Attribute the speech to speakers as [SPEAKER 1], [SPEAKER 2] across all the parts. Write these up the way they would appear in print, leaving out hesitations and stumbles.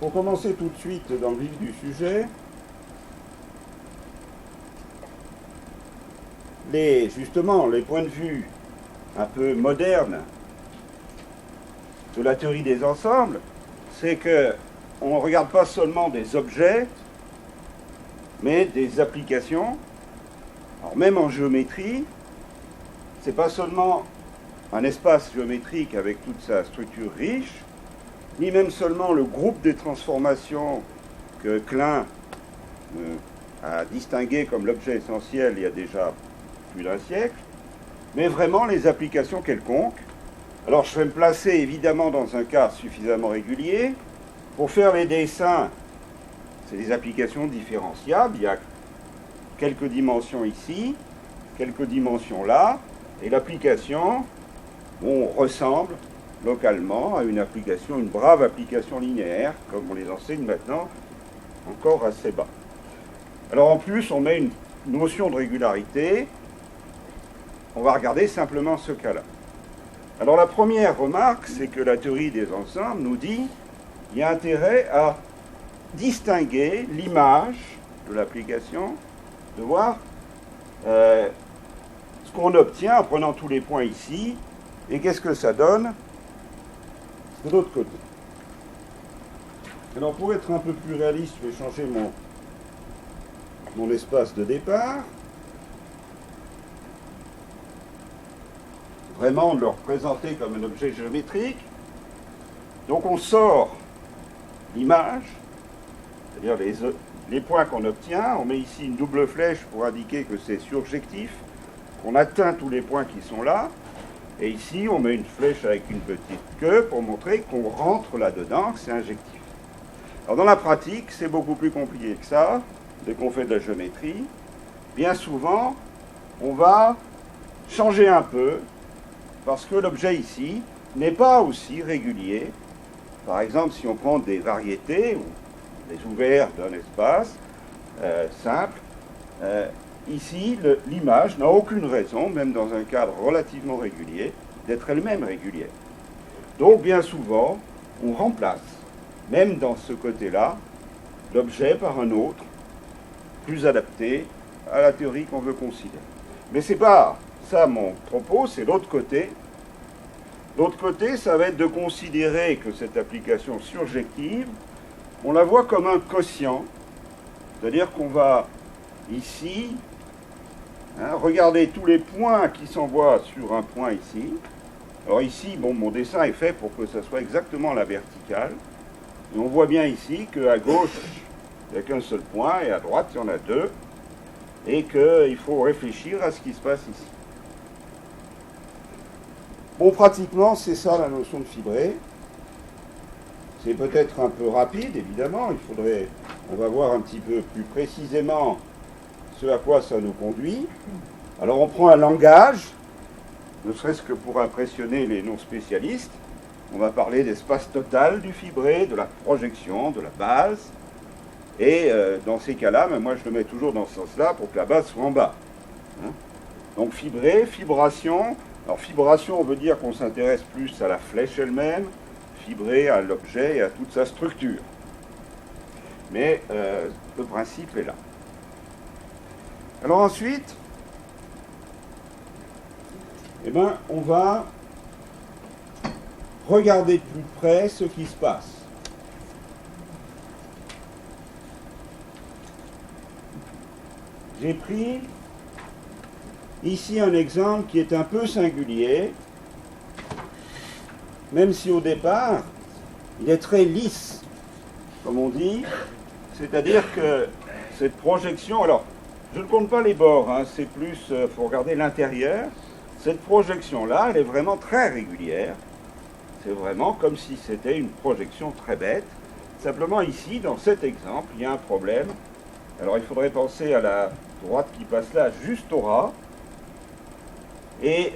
[SPEAKER 1] Pour commencer tout de suite dans le vif du sujet, justement, les points de vue un peu modernes de la théorie des ensembles, c'est qu'on ne regarde pas seulement des objets, mais des applications. Alors même en géométrie, c'est pas seulement un espace géométrique avec toute sa structure riche, ni même seulement le groupe des transformations que Klein a distingué comme l'objet essentiel il y a déjà plus d'un siècle, mais vraiment les applications quelconques. Alors je vais me placer évidemment dans un cadre suffisamment régulier. Pour faire les dessins, c'est des applications différenciables. Il y a quelques dimensions ici, quelques dimensions là, et l'application, ressemble localement à une application, une brave application linéaire, comme on les enseigne maintenant, encore assez bas. Alors en plus, on met une notion de régularité. On va regarder simplement ce cas-là. Alors la première remarque, c'est que la théorie des ensembles nous dit qu'il y a intérêt à distinguer l'image de l'application, de voir ce qu'on obtient en prenant tous les points ici, et qu'est-ce que ça donne de l'autre côté. Alors pour être un peu plus réaliste, je vais changer mon espace de départ. Vraiment de le représenter comme un objet géométrique. Donc on sort l'image, c'est-à-dire les points qu'on obtient. On met ici une double flèche pour indiquer que c'est surjectif, qu'on atteint tous les points qui sont là. Et ici, on met une flèche avec une petite queue pour montrer qu'on rentre là-dedans, que c'est injectif. Alors dans la pratique, c'est beaucoup plus compliqué que ça. Dès qu'on fait de la géométrie, bien souvent, on va changer un peu, parce que l'objet ici n'est pas aussi régulier. Par exemple, si on prend des variétés ou des ouverts d'un espace simple, ici, l'image n'a aucune raison, même dans un cadre relativement régulier, d'être elle-même régulière. Donc, bien souvent, on remplace, même dans ce côté-là, l'objet par un autre, plus adapté à la théorie qu'on veut considérer. Mais c'est pas ça mon propos, c'est l'autre côté. L'autre côté, ça va être de considérer que cette application surjective, on la voit comme un quotient, c'est-à-dire qu'on va ici regarder tous les points qui s'envoient sur un point ici. Alors ici, mon dessin est fait pour que ça soit exactement à la verticale. Et on voit bien ici qu'à gauche, il n'y a qu'un seul point, et à droite, il y en a deux, et qu'il faut réfléchir à ce qui se passe ici. Bon, pratiquement, c'est ça la notion de fibré. C'est peut-être un peu rapide, évidemment. On va voir un petit peu plus précisément ce à quoi ça nous conduit. Alors, on prend un langage, ne serait-ce que pour impressionner les non-spécialistes. On va parler d'espace total du fibré, de la projection, de la base. Et dans ces cas-là, moi, je le mets toujours dans ce sens-là pour que la base soit en bas. Donc, fibré, fibration. Alors, fibration, on veut dire qu'on s'intéresse plus à la flèche elle-même, fibré à l'objet et à toute sa structure. Mais le principe est là. Alors ensuite, on va regarder de plus près ce qui se passe. J'ai pris ici un exemple qui est un peu singulier, même si au départ, il est très lisse, comme on dit, c'est-à-dire que cette projection, alors, je ne compte pas les bords, c'est plus, faut regarder l'intérieur. Cette projection-là, elle est vraiment très régulière. C'est vraiment comme si c'était une projection très bête. Simplement ici, dans cet exemple, il y a un problème. Alors il faudrait penser à la droite qui passe là, juste au ras. Et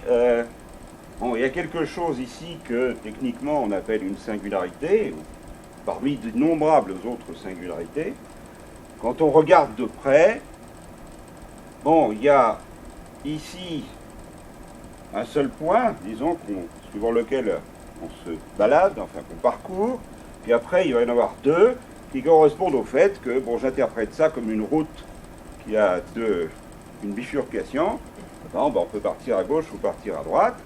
[SPEAKER 1] il y a quelque chose ici que techniquement on appelle une singularité, parmi d'innombrables autres singularités. Quand on regarde de près, il y a ici un seul point, disons, suivant lequel on se balade, enfin qu'on parcourt, Puis après, il va y en avoir deux qui correspondent au fait que, bon, j'interprète ça comme une route qui a une bifurcation. On peut partir à gauche ou partir à droite.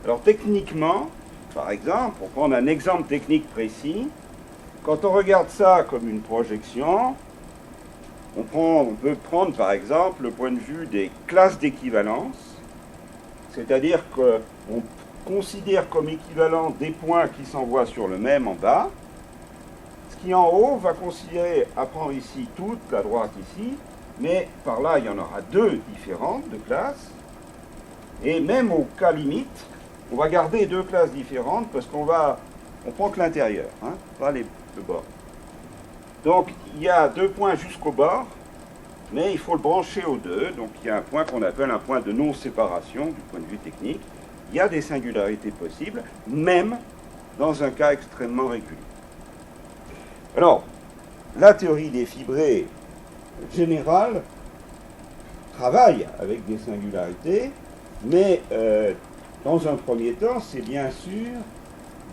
[SPEAKER 1] Alors techniquement, par exemple, pour prendre un exemple technique précis, quand on regarde ça comme une projection, on peut prendre par exemple le point de vue des classes d'équivalence, c'est-à-dire qu'on considère comme équivalent des points qui s'envoient sur le même en bas. Ce qui en haut va considérer, à prendre ici toute la droite ici, mais par là il y en aura deux différentes de classes. Et même au cas limite, on va garder deux classes différentes parce on prend que l'intérieur, pas le bord. Donc il y a deux points jusqu'au bord, mais il faut le brancher aux deux. Donc il y a un point qu'on appelle un point de non-séparation du point de vue technique. Il y a des singularités possibles, même dans un cas extrêmement régulier. Alors, la théorie des fibrés générale travaille avec des singularités, mais dans un premier temps, c'est bien sûr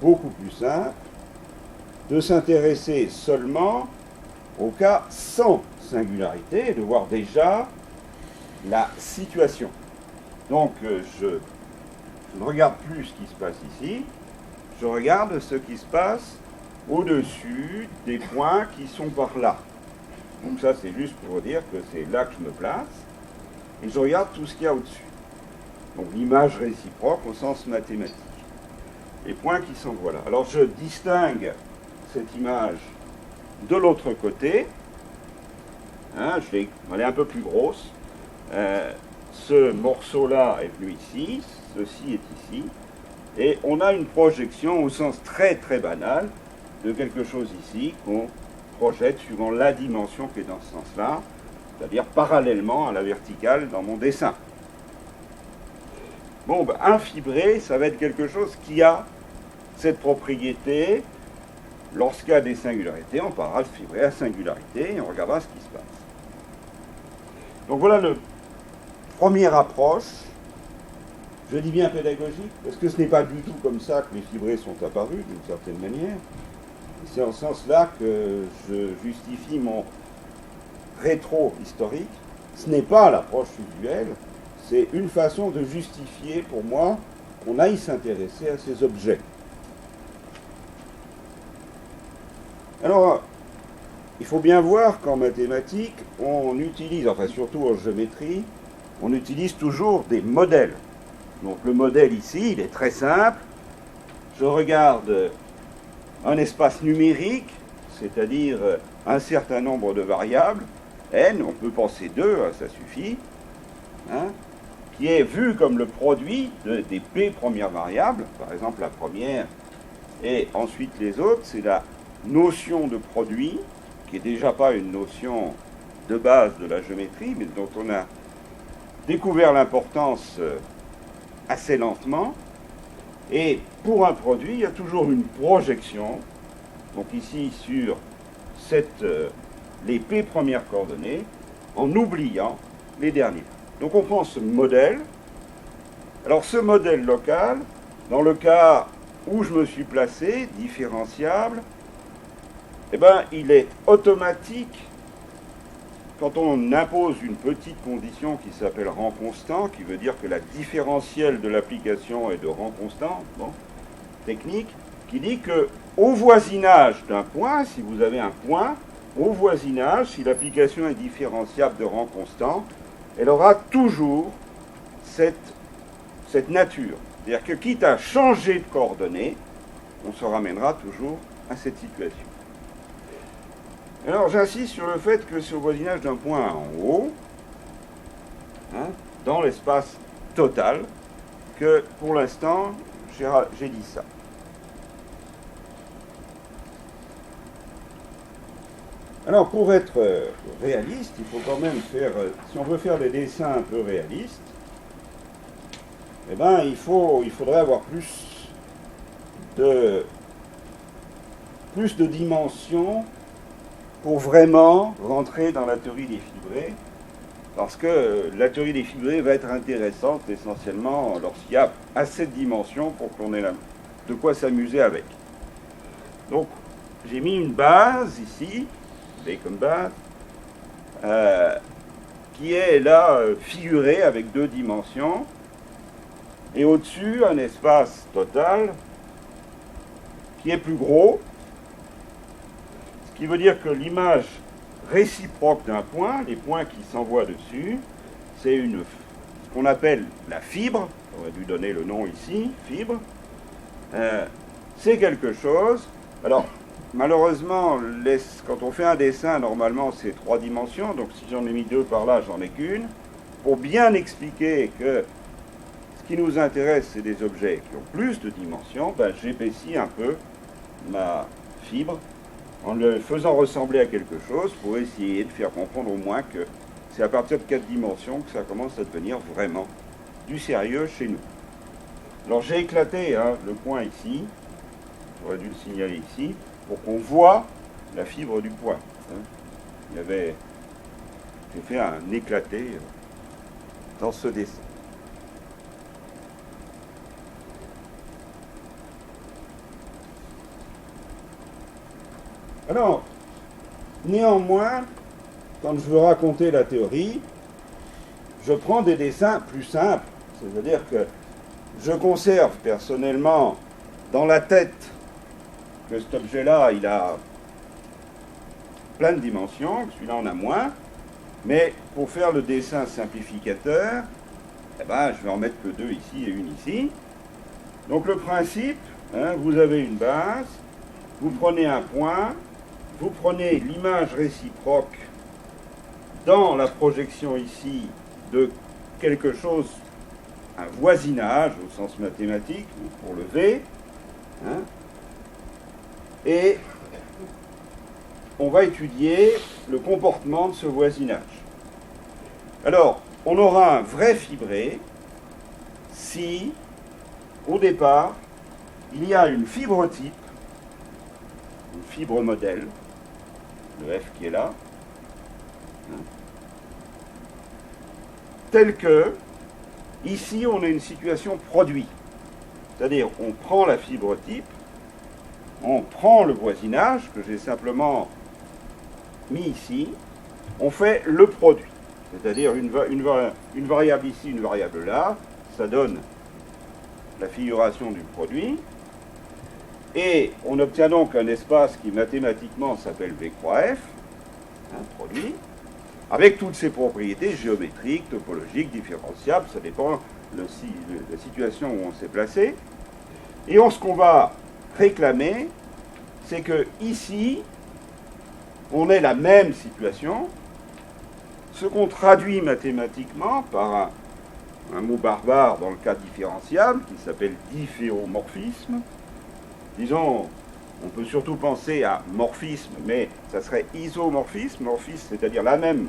[SPEAKER 1] beaucoup plus simple de s'intéresser seulement au cas sans singularité et de voir déjà la situation. Donc je ne regarde plus ce qui se passe ici, je regarde ce qui se passe au-dessus des points qui sont par là. Donc ça c'est juste pour dire que c'est là que je me place, et je regarde tout ce qu'il y a au-dessus. Donc l'image réciproque au sens mathématique. Les points qui s'envoient là. Alors je distingue cette image de l'autre côté. Je vais aller un peu plus grosse. Ce morceau-là est venu ici, ceci est ici. Et on a une projection au sens très très banal de quelque chose ici qu'on projette suivant la dimension qui est dans ce sens-là, c'est-à-dire parallèlement à la verticale dans mon dessin. Bon, un fibré, ça va être quelque chose qui a cette propriété. Lorsqu'il y a des singularités, on parlera de fibré à singularité et on regardera ce qui se passe. Donc voilà la première approche, je dis bien pédagogique, parce que ce n'est pas du tout comme ça que les fibrés sont apparus, d'une certaine manière. C'est en ce sens-là que je justifie mon rétro-historique. Ce n'est pas l'approche usuelle, c'est une façon de justifier pour moi qu'on aille s'intéresser à ces objets. Alors, il faut bien voir qu'en mathématiques, on utilise, enfin surtout en géométrie, on utilise toujours des modèles. Donc le modèle ici, il est très simple. Je regarde un espace numérique, c'est-à-dire un certain nombre de variables, n, on peut penser 2, ça suffit, qui est vu comme le produit des p premières variables, par exemple la première, et ensuite les autres, c'est la notion de produit, qui n'est déjà pas une notion de base de la géométrie, mais dont on a découvert l'importance assez lentement. Et pour un produit, il y a toujours une projection, donc ici sur les p premières coordonnées, en oubliant les dernières. Donc on prend ce modèle. Alors ce modèle local, dans le cas où je me suis placé, différenciable, il est automatique quand on impose une petite condition qui s'appelle rang constant, qui veut dire que la différentielle de l'application est de rang constant, technique, qui dit que au voisinage d'un point, si vous avez un point, au voisinage, si l'application est différenciable de rang constant, elle aura toujours cette nature. C'est-à-dire que quitte à changer de coordonnées, on se ramènera toujours à cette situation. Alors j'insiste sur le fait que c'est au voisinage d'un point en haut, dans l'espace total, que pour l'instant j'ai dit ça. Alors pour être réaliste, il faut quand même faire, si on veut faire des dessins un peu réalistes, il faudrait avoir plus de dimensions pour vraiment rentrer dans la théorie des fibrés, parce que la théorie des fibrés va être intéressante essentiellement lorsqu'il y a assez de dimensions pour qu'on ait de quoi s'amuser avec. Donc, j'ai mis une base ici, B comme base, qui est là figurée avec 2 dimensions, et au-dessus un espace total qui est plus gros, ce qui veut dire que l'image réciproque d'un point, les points qui s'envoient dessus, c'est ce qu'on appelle la fibre, on aurait dû donner le nom ici, fibre, c'est quelque chose. Alors, malheureusement, quand on fait un dessin, normalement, c'est 3 dimensions. Donc, si j'en ai mis 2 par là, j'en ai qu'une. Pour bien expliquer que ce qui nous intéresse, c'est des objets qui ont plus de dimensions, ben, j'épaissis un peu ma fibre en le faisant ressembler à quelque chose pour essayer de faire comprendre au moins que c'est à partir de 4 dimensions que ça commence à devenir vraiment du sérieux chez nous. Alors, j'ai éclaté le point ici. J'aurais dû le signaler ici, pour qu'on voit la fibre du point. J'ai fait un éclaté dans ce dessin. Alors, néanmoins, quand je veux raconter la théorie, je prends des dessins plus simples. C'est-à-dire que je conserve personnellement dans la tête que cet objet-là, il a plein de dimensions, que celui-là en a moins, mais pour faire le dessin simplificateur, eh ben, je vais en mettre que 2 ici et une ici. Donc le principe, vous avez une base, vous prenez un point, vous prenez l'image réciproque dans la projection ici de quelque chose, un voisinage au sens mathématique, pour le V, et on va étudier le comportement de ce voisinage. Alors, on aura un vrai fibré si, au départ, il y a une fibre type, une fibre modèle, le F qui est là, telle que, ici, on a une situation produit. C'est-à-dire, on prend la fibre type, on prend le voisinage, que j'ai simplement mis ici, on fait le produit. C'est-à-dire une variable ici, une variable là, ça donne la figuration du produit. Et on obtient donc un espace qui mathématiquement s'appelle V croix F, produit, avec toutes ses propriétés géométriques, topologiques, différenciables, ça dépend de la situation où on s'est placé. Et ce qu'on va réclamer, c'est que ici, on ait la même situation, ce qu'on traduit mathématiquement par un mot barbare dans le cas différenciable qui s'appelle difféomorphisme. Disons, on peut surtout penser à morphisme, mais ça serait isomorphisme, morphisme, c'est-à-dire la même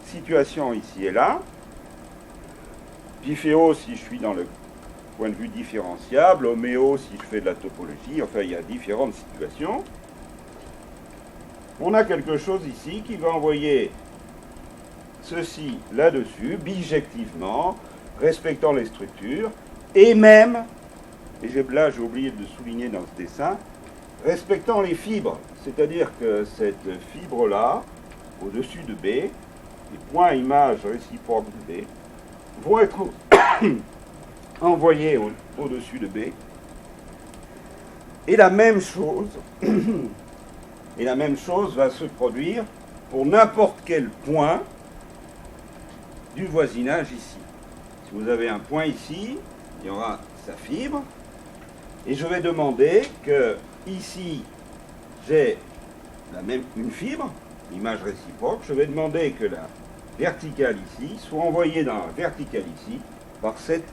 [SPEAKER 1] situation ici et là. Difféo si je suis dans le point de vue différenciable, homéo si je fais de la topologie, enfin il y a différentes situations. On a quelque chose ici qui va envoyer ceci là-dessus, bijectivement, respectant les structures, et même, et là j'ai oublié de souligner dans ce dessin, respectant les fibres, c'est-à-dire que cette fibre-là, au-dessus de B, les points images réciproques de B, vont être envoyés au-dessus de B, et la même chose, va se produire pour n'importe quel point du voisinage ici. Si vous avez un point ici, il y aura sa fibre, et je vais demander que ici j'ai une fibre, l'image réciproque, je vais demander que la verticale ici soit envoyée dans la verticale ici par cette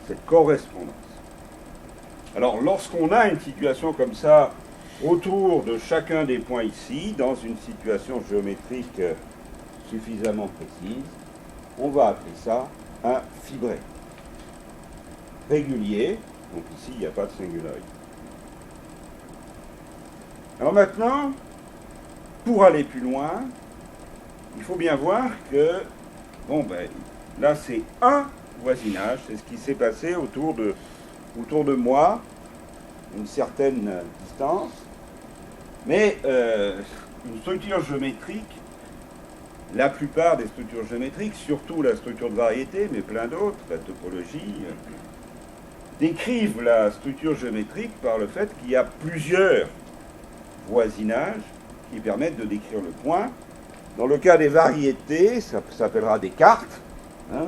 [SPEAKER 1] cette correspondance. Alors lorsqu'on a une situation comme ça autour de chacun des points ici, dans une situation géométrique suffisamment précise, on va appeler ça un fibré régulier. Donc ici, il n'y a pas de singularité. Alors maintenant, pour aller plus loin, il faut bien voir que, là c'est un voisinage, c'est ce qui s'est passé autour de moi, une certaine distance, mais une structure géométrique, la plupart des structures géométriques, surtout la structure de variété, mais plein d'autres, la topologie, décrivent la structure géométrique par le fait qu'il y a plusieurs voisinages qui permettent de décrire le point. Dans le cas des variétés, ça s'appellera des cartes. Hein.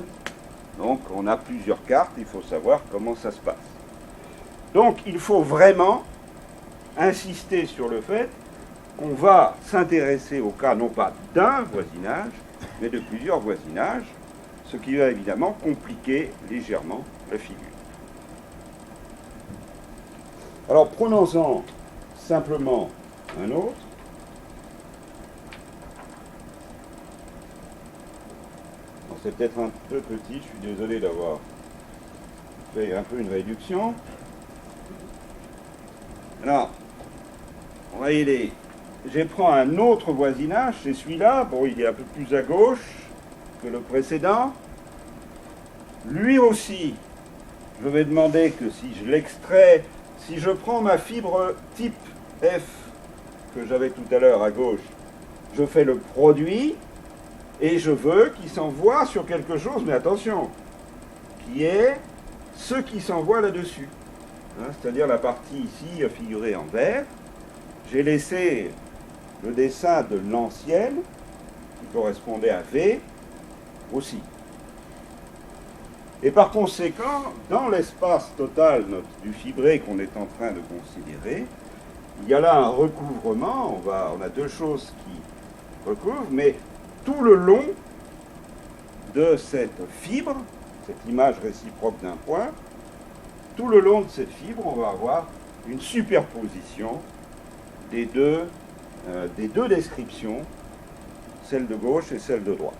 [SPEAKER 1] Donc on a plusieurs cartes, il faut savoir comment ça se passe. Donc il faut vraiment insister sur le fait qu'on va s'intéresser au cas non pas d'un voisinage, mais de plusieurs voisinages, ce qui va évidemment compliquer légèrement la figure. Alors prenons-en simplement un autre. C'est peut-être un peu petit, je suis désolé d'avoir fait un peu une réduction. Alors, voyez, je prends un autre voisinage, c'est celui-là. Bon, il est un peu plus à gauche que le précédent. Lui aussi, je vais demander que si je l'extrais, si je prends ma fibre type F que j'avais tout à l'heure à gauche, je fais le produit et je veux qu'il s'envoie sur quelque chose, mais attention, qui est ce qui s'envoie là-dessus. Hein, c'est-à-dire la partie ici figurée en vert. J'ai laissé le dessin de l'ancienne, qui correspondait à V, aussi. Et par conséquent, dans l'espace total du fibré qu'on est en train de considérer, il y a là un recouvrement, on a deux choses qui recouvrent, mais tout le long de cette fibre, cette image réciproque d'un point, tout le long de cette fibre, on va avoir une superposition des deux descriptions, celle de gauche et celle de droite.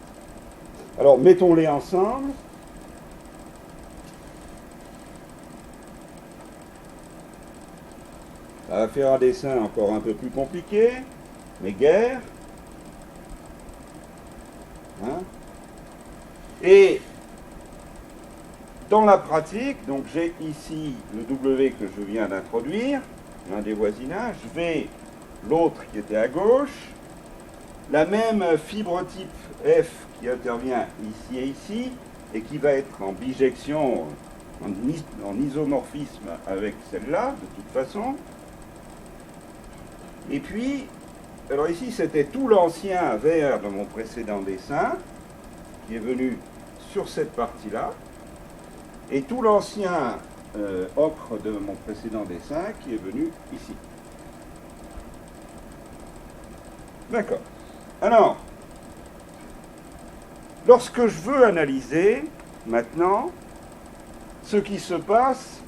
[SPEAKER 1] Alors, mettons-les ensemble. Ça va faire un dessin encore un peu plus compliqué, mais guère. Hein? Et dans la pratique, donc j'ai ici le W que je viens d'introduire, l'un des voisinages, V, l'autre qui était à gauche, la même fibre type F qui intervient ici et ici, et qui va être en bijection, en isomorphisme avec celle-là, de toute façon. Et puis, alors ici c'était tout l'ancien vert de mon précédent dessin, qui est venu sur cette partie-là, et tout l'ancien ocre de mon précédent dessin qui est venu ici. D'accord. Alors, lorsque je veux analyser maintenant ce qui se passe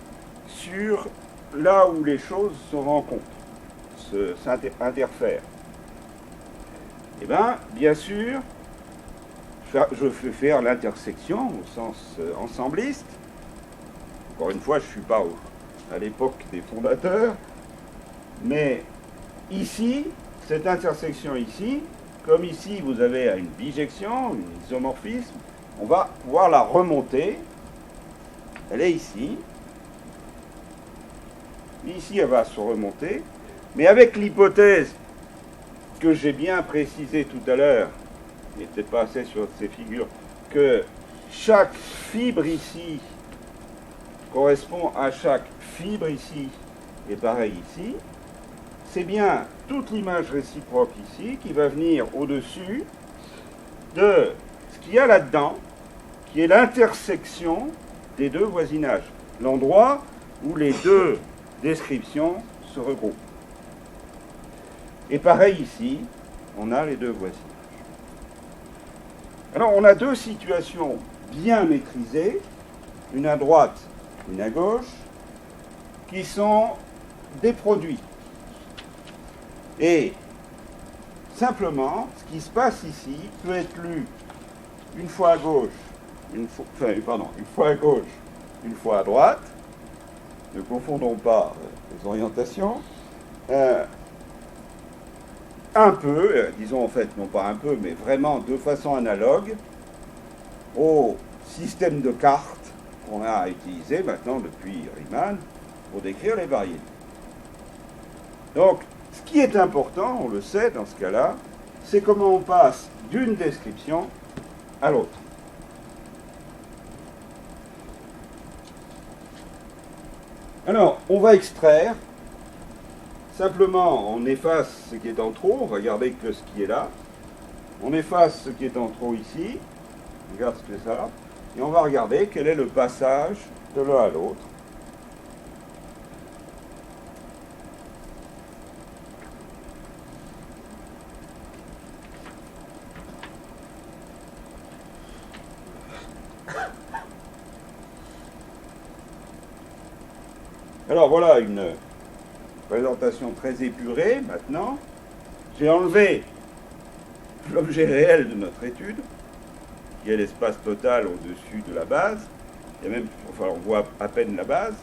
[SPEAKER 1] sur là où les choses se rencontrent, s'interfèrent, eh bien sûr, je vais faire l'intersection au sens ensembliste. Encore une fois, je ne suis pas à l'époque des fondateurs, mais ici, cette intersection ici, comme ici vous avez une bijection, un isomorphisme, on va pouvoir la remonter. Elle est ici. Ici, elle va se remonter. Mais avec l'hypothèse que j'ai bien précisée tout à l'heure, il n'était pas assez sur ces figures, que chaque fibre ici correspond à chaque fibre ici et pareil ici, c'est bien toute l'image réciproque ici qui va venir au-dessus de ce qu'il y a là-dedans, qui est l'intersection des deux voisinages, l'endroit où les deux descriptions se regroupent. Et pareil ici, on a les deux voisinages. Alors on a deux situations bien maîtrisées, une à droite, une à gauche, qui sont des produits. Et simplement, ce qui se passe ici peut être lu une fois à gauche, une fois à gauche, une fois à droite. Ne confondons pas les orientations. Un peu, disons en fait, non pas un peu, mais vraiment de façon analogue au système de cartes qu'on a utilisé maintenant depuis Riemann pour décrire les variétés. Donc, ce qui est important, on le sait dans ce cas-là, c'est comment on passe d'une description à l'autre. Alors, on va extraire. Simplement, on efface ce qui est en trop. On va garder que ce qui est là. On efface ce qui est en trop ici. On regarde ce que c'est ça. Et on va regarder quel est le passage de l'un à l'autre. Alors voilà une présentation très épurée maintenant. J'ai enlevé l'objet réel de notre étude, qui est l'espace total au-dessus de la base. Et même, enfin, on voit à peine la base.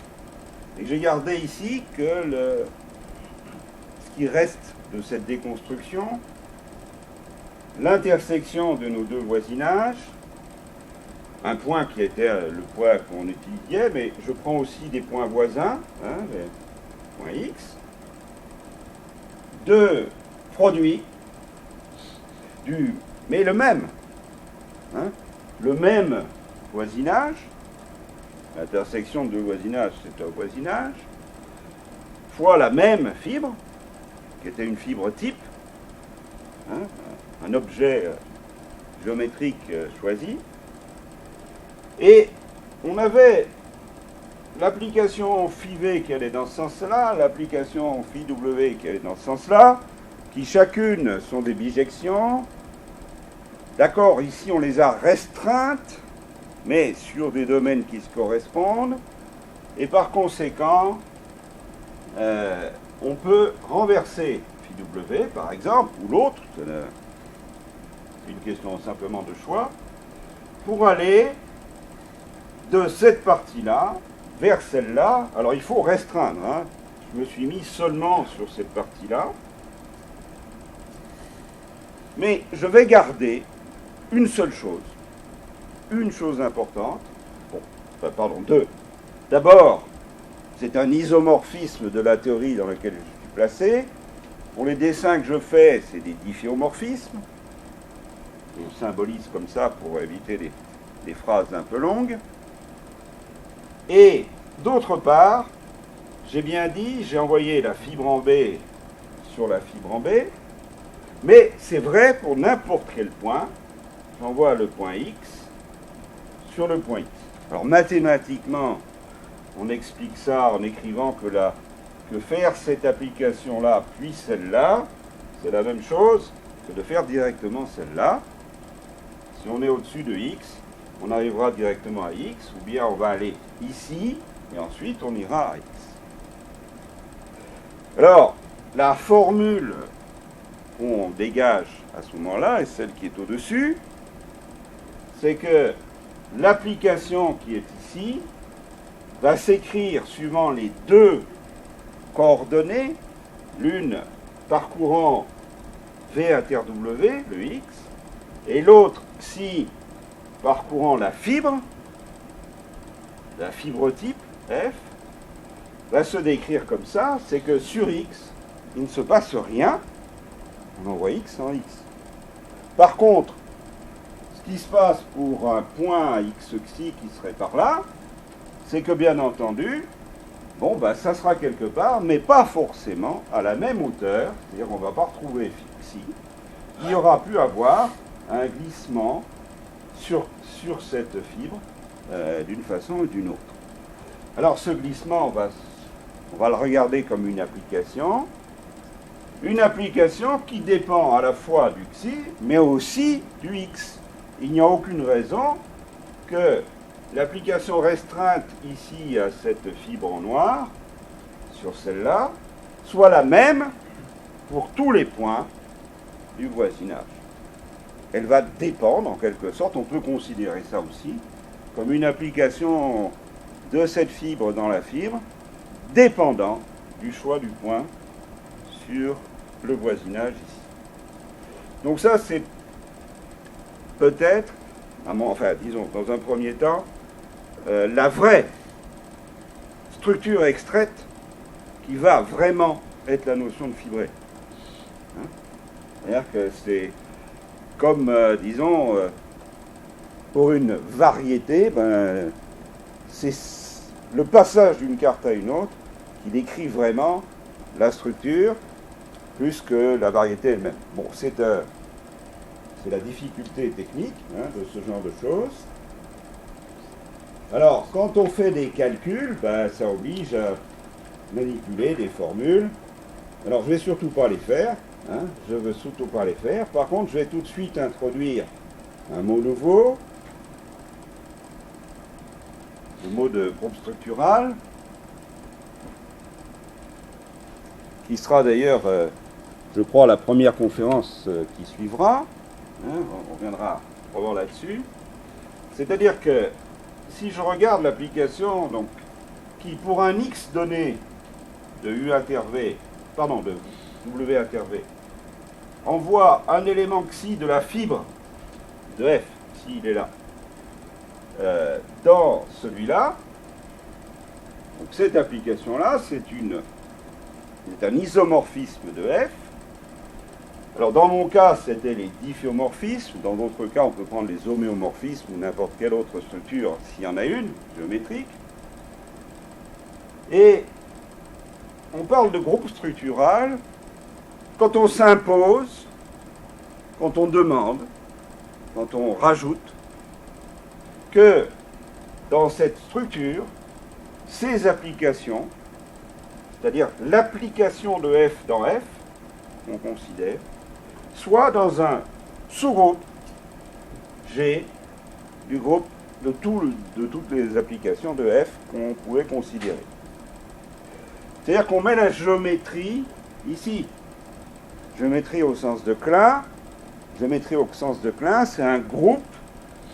[SPEAKER 1] Et j'ai gardé ici que ce qui reste de cette déconstruction, l'intersection de nos deux voisinages, un point qui était le point qu'on utilisait, mais je prends aussi des points voisins, hein, les points X, deux produits, mais le même voisinage, l'intersection de deux voisinages, c'est un voisinage, fois la même fibre, qui était une fibre type, hein, un objet géométrique choisi, et on avait l'application phi-v qui allait dans ce sens-là, l'application phi-w qui allait dans ce sens-là, qui chacune sont des bijections. D'accord, ici on les a restreintes, mais sur des domaines qui se correspondent, et par conséquent, on peut renverser phi-w par exemple, ou l'autre, c'est une question simplement de choix, pour aller de cette partie-là vers celle-là. Alors il faut restreindre, hein. Je me suis mis seulement sur cette partie-là, mais je vais garder une seule chose importante, deux. D'abord, c'est un isomorphisme de la théorie dans laquelle je suis placé. Pour les dessins que je fais, c'est des difféomorphismes. On symbolise comme ça pour éviter des phrases un peu longues. Et d'autre part, j'ai bien dit, j'ai envoyé la fibre en B sur la fibre en B, mais c'est vrai pour n'importe quel point, j'envoie le point X sur le point X. Alors mathématiquement, on explique ça en écrivant que faire cette application-là puis celle-là, c'est la même chose que de faire directement celle-là. Si on est au-dessus de X, on arrivera directement à X, ou bien on va aller ici, et ensuite on ira à X. Alors, la formule qu'on dégage à ce moment-là, et celle qui est au-dessus, c'est que l'application qui est ici va s'écrire suivant les deux coordonnées, l'une parcourant V inter W, le X, et l'autre psi parcourant la fibre type F, va se décrire comme ça, c'est que sur X, il ne se passe rien, on envoie X en X. Par contre, ce qui se passe pour un point X psi qui serait par là, c'est que bien entendu, ça sera quelque part, mais pas forcément à la même hauteur, c'est-à-dire qu'on ne va pas retrouver psi, il y aura pu avoir un glissement sur cette fibre d'une façon ou d'une autre. Alors ce glissement, on va le regarder comme une application qui dépend à la fois du xi, mais aussi du x. Il n'y a aucune raison que l'application restreinte ici à cette fibre en noir, sur celle-là, soit la même pour tous les points du voisinage. Elle va dépendre, en quelque sorte, on peut considérer ça aussi, comme une application de cette fibre dans la fibre, dépendant du choix du point sur le voisinage ici. Donc ça, c'est peut-être, disons, dans un premier temps, la vraie structure extraite qui va vraiment être la notion de fibré. Hein? C'est-à-dire que c'est comme, disons, pour une variété, ben, c'est le passage d'une carte à une autre qui décrit vraiment la structure plus que la variété elle-même. Bon, c'est la difficulté technique de ce genre de choses. Alors, quand on fait des calculs, ben, ça oblige à manipuler des formules. Alors, je ne vais surtout pas les faire. Je ne veux surtout pas les faire. Par contre, je vais tout de suite introduire un mot nouveau, le mot de groupe structural, qui sera d'ailleurs, je crois, la première conférence qui suivra. On reviendra probablement là-dessus. C'est-à-dire que si je regarde l'application, donc, qui pour un X donné de U inter V, pardon, de W inter V, envoie un élément xi de la fibre de F, s'il est là, dans celui-là, donc cette application-là, c'est un isomorphisme de F. Alors dans mon cas, c'était les difféomorphismes. Dans d'autres cas, on peut prendre les homéomorphismes ou n'importe quelle autre structure, s'il y en a une, géométrique. Et on parle de groupe structural quand on s'impose, quand on demande, quand on rajoute que dans cette structure, ces applications, c'est-à-dire l'application de F dans F, qu'on considère, soit dans un sous-groupe G du groupe de toutes les applications de F qu'on pouvait considérer. C'est-à-dire qu'on met la géométrie ici. Géométrie au sens de Klein. Géométrie au sens de Klein, c'est un groupe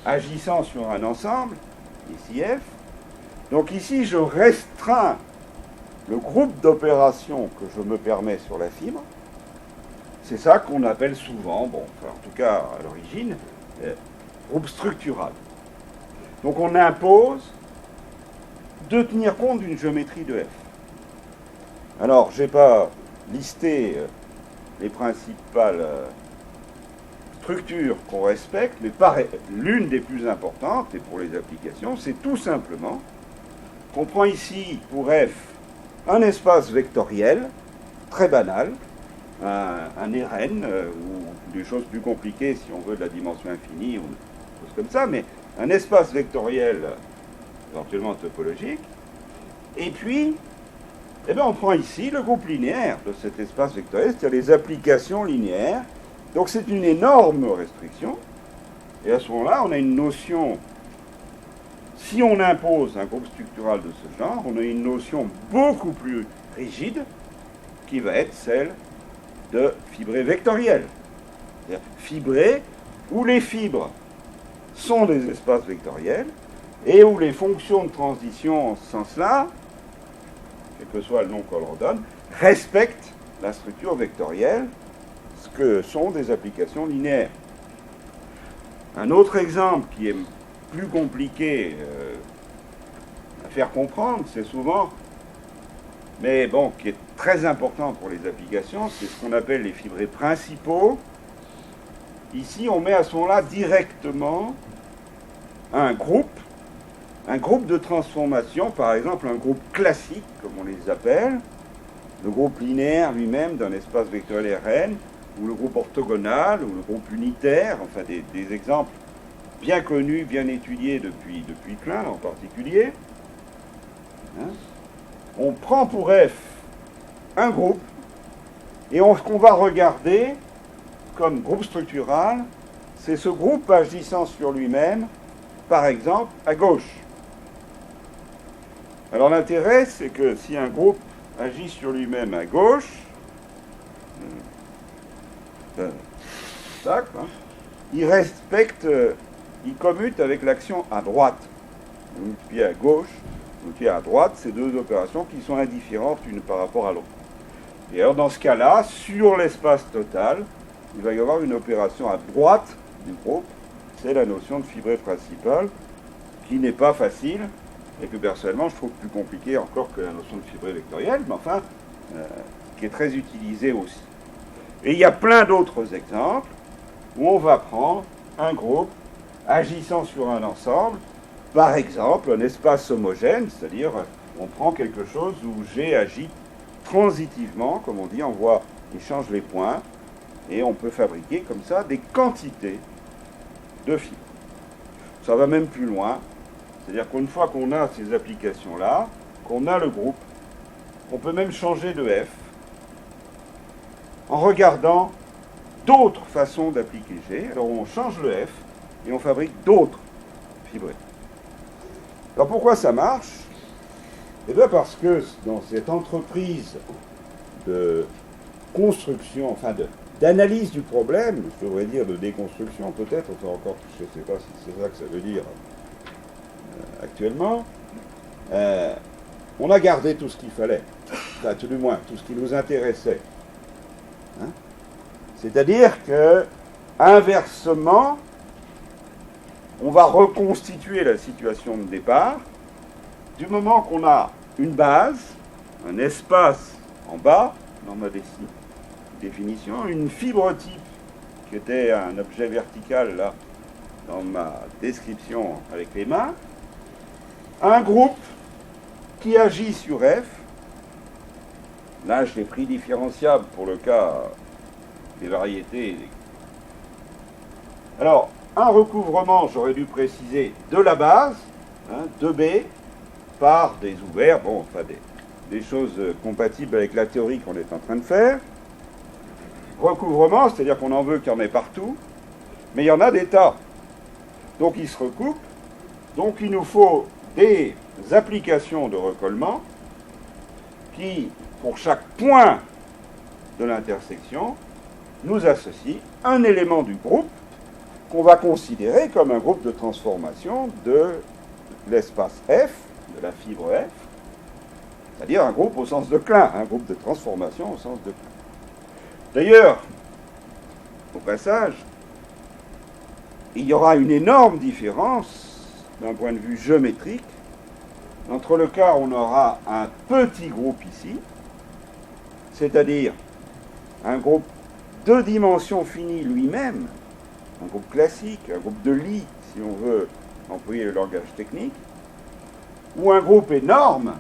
[SPEAKER 1] agissant sur un ensemble, ici F. Donc ici, je restreins le groupe d'opérations que je me permets sur la fibre. C'est ça qu'on appelle souvent, bon, enfin, en tout cas à l'origine, groupe structural. Donc on impose de tenir compte d'une géométrie de F. Alors, je n'ai pas listé les principales structures qu'on respecte, mais l'une des plus importantes, et pour les applications, c'est tout simplement qu'on prend ici, pour F, un espace vectoriel, très banal, un Rn, ou des choses plus compliquées, si on veut, de la dimension infinie, ou des choses comme ça, mais un espace vectoriel, éventuellement topologique, et puis, eh bien, on prend ici le groupe linéaire de cet espace vectoriel, c'est-à-dire les applications linéaires. Donc c'est une énorme restriction, et à ce moment-là, on a une notion, si on impose un groupe structural de ce genre, on a une notion beaucoup plus rigide, qui va être celle de fibré vectoriel. C'est-à-dire fibré, où les fibres sont des espaces vectoriels, et où les fonctions de transition en ce sens-là, quel que soit le nom qu'on leur donne, respectent la structure vectorielle, ce que sont des applications linéaires. Un autre exemple qui est plus compliqué à faire comprendre, c'est souvent, mais bon, qui est très important pour les applications, c'est ce qu'on appelle les fibrés principaux. Ici, on met à ce moment-là directement un groupe de transformation, par exemple un groupe classique, comme on les appelle, le groupe linéaire lui-même d'un espace vectoriel Rn, ou le groupe orthogonal, ou le groupe unitaire, enfin des exemples bien connus, bien étudiés depuis Klein en particulier. On prend pour F un groupe, et ce qu'on va regarder comme groupe structural, c'est ce groupe agissant sur lui-même, par exemple, à gauche. Alors l'intérêt, c'est que si un groupe agit sur lui-même à gauche, il respecte, il commute avec l'action à droite. Multiplié à gauche, multiplié à droite, c'est deux opérations qui sont indifférentes l'une par rapport à l'autre. Et alors dans ce cas-là, sur l'espace total, il va y avoir une opération à droite du groupe, c'est la notion de fibré principal, qui n'est pas facile, et que personnellement je trouve plus compliqué encore que la notion de fibré vectoriel, mais enfin, qui est très utilisé aussi. Et il y a plein d'autres exemples où on va prendre un groupe agissant sur un ensemble, par exemple un espace homogène, c'est-à-dire on prend quelque chose où G agit transitivement, comme on dit, on voit, il change les points, et on peut fabriquer comme ça des quantités de fibres. Ça va même plus loin, c'est-à-dire qu'une fois qu'on a ces applications-là, qu'on a le groupe, on peut même changer de F en regardant d'autres façons d'appliquer G. Alors on change le F et on fabrique d'autres fibrés. Alors pourquoi ça marche? Eh bien parce que dans cette entreprise de construction, enfin d'analyse du problème, je devrais dire de déconstruction peut-être, enfin encore, je ne sais pas si c'est ça que ça veut dire actuellement, on a gardé tout ce qu'il fallait, enfin tout du moins tout ce qui nous intéressait. Hein? C'est-à-dire que, inversement, on va reconstituer la situation de départ du moment qu'on a une base, un espace en bas, dans ma définition, une fibre type, qui était un objet vertical, là, dans ma description avec les mains, un groupe qui agit sur F. Là, je l'ai pris différenciable pour le cas des variétés. Alors, un recouvrement, j'aurais dû préciser, de la base, hein, 2B, par des ouverts, bon, enfin des choses compatibles avec la théorie qu'on est en train de faire. Recouvrement, c'est-à-dire qu'on en veut qu'il y en ait partout, mais il y en a des tas. Donc ils se recoupent, donc il nous faut des applications de recollement qui, pour chaque point de l'intersection, nous associent un élément du groupe qu'on va considérer comme un groupe de transformation de l'espace F, de la fibre F, c'est-à-dire un groupe au sens de Klein, un groupe de transformation au sens de Klein. D'ailleurs, au passage, il y aura une énorme différence d'un point de vue géométrique entre le cas où on aura un petit groupe ici, c'est-à-dire un groupe de dimension finie lui-même, un groupe classique, un groupe de Lie, si on veut employer le langage technique, ou un groupe énorme,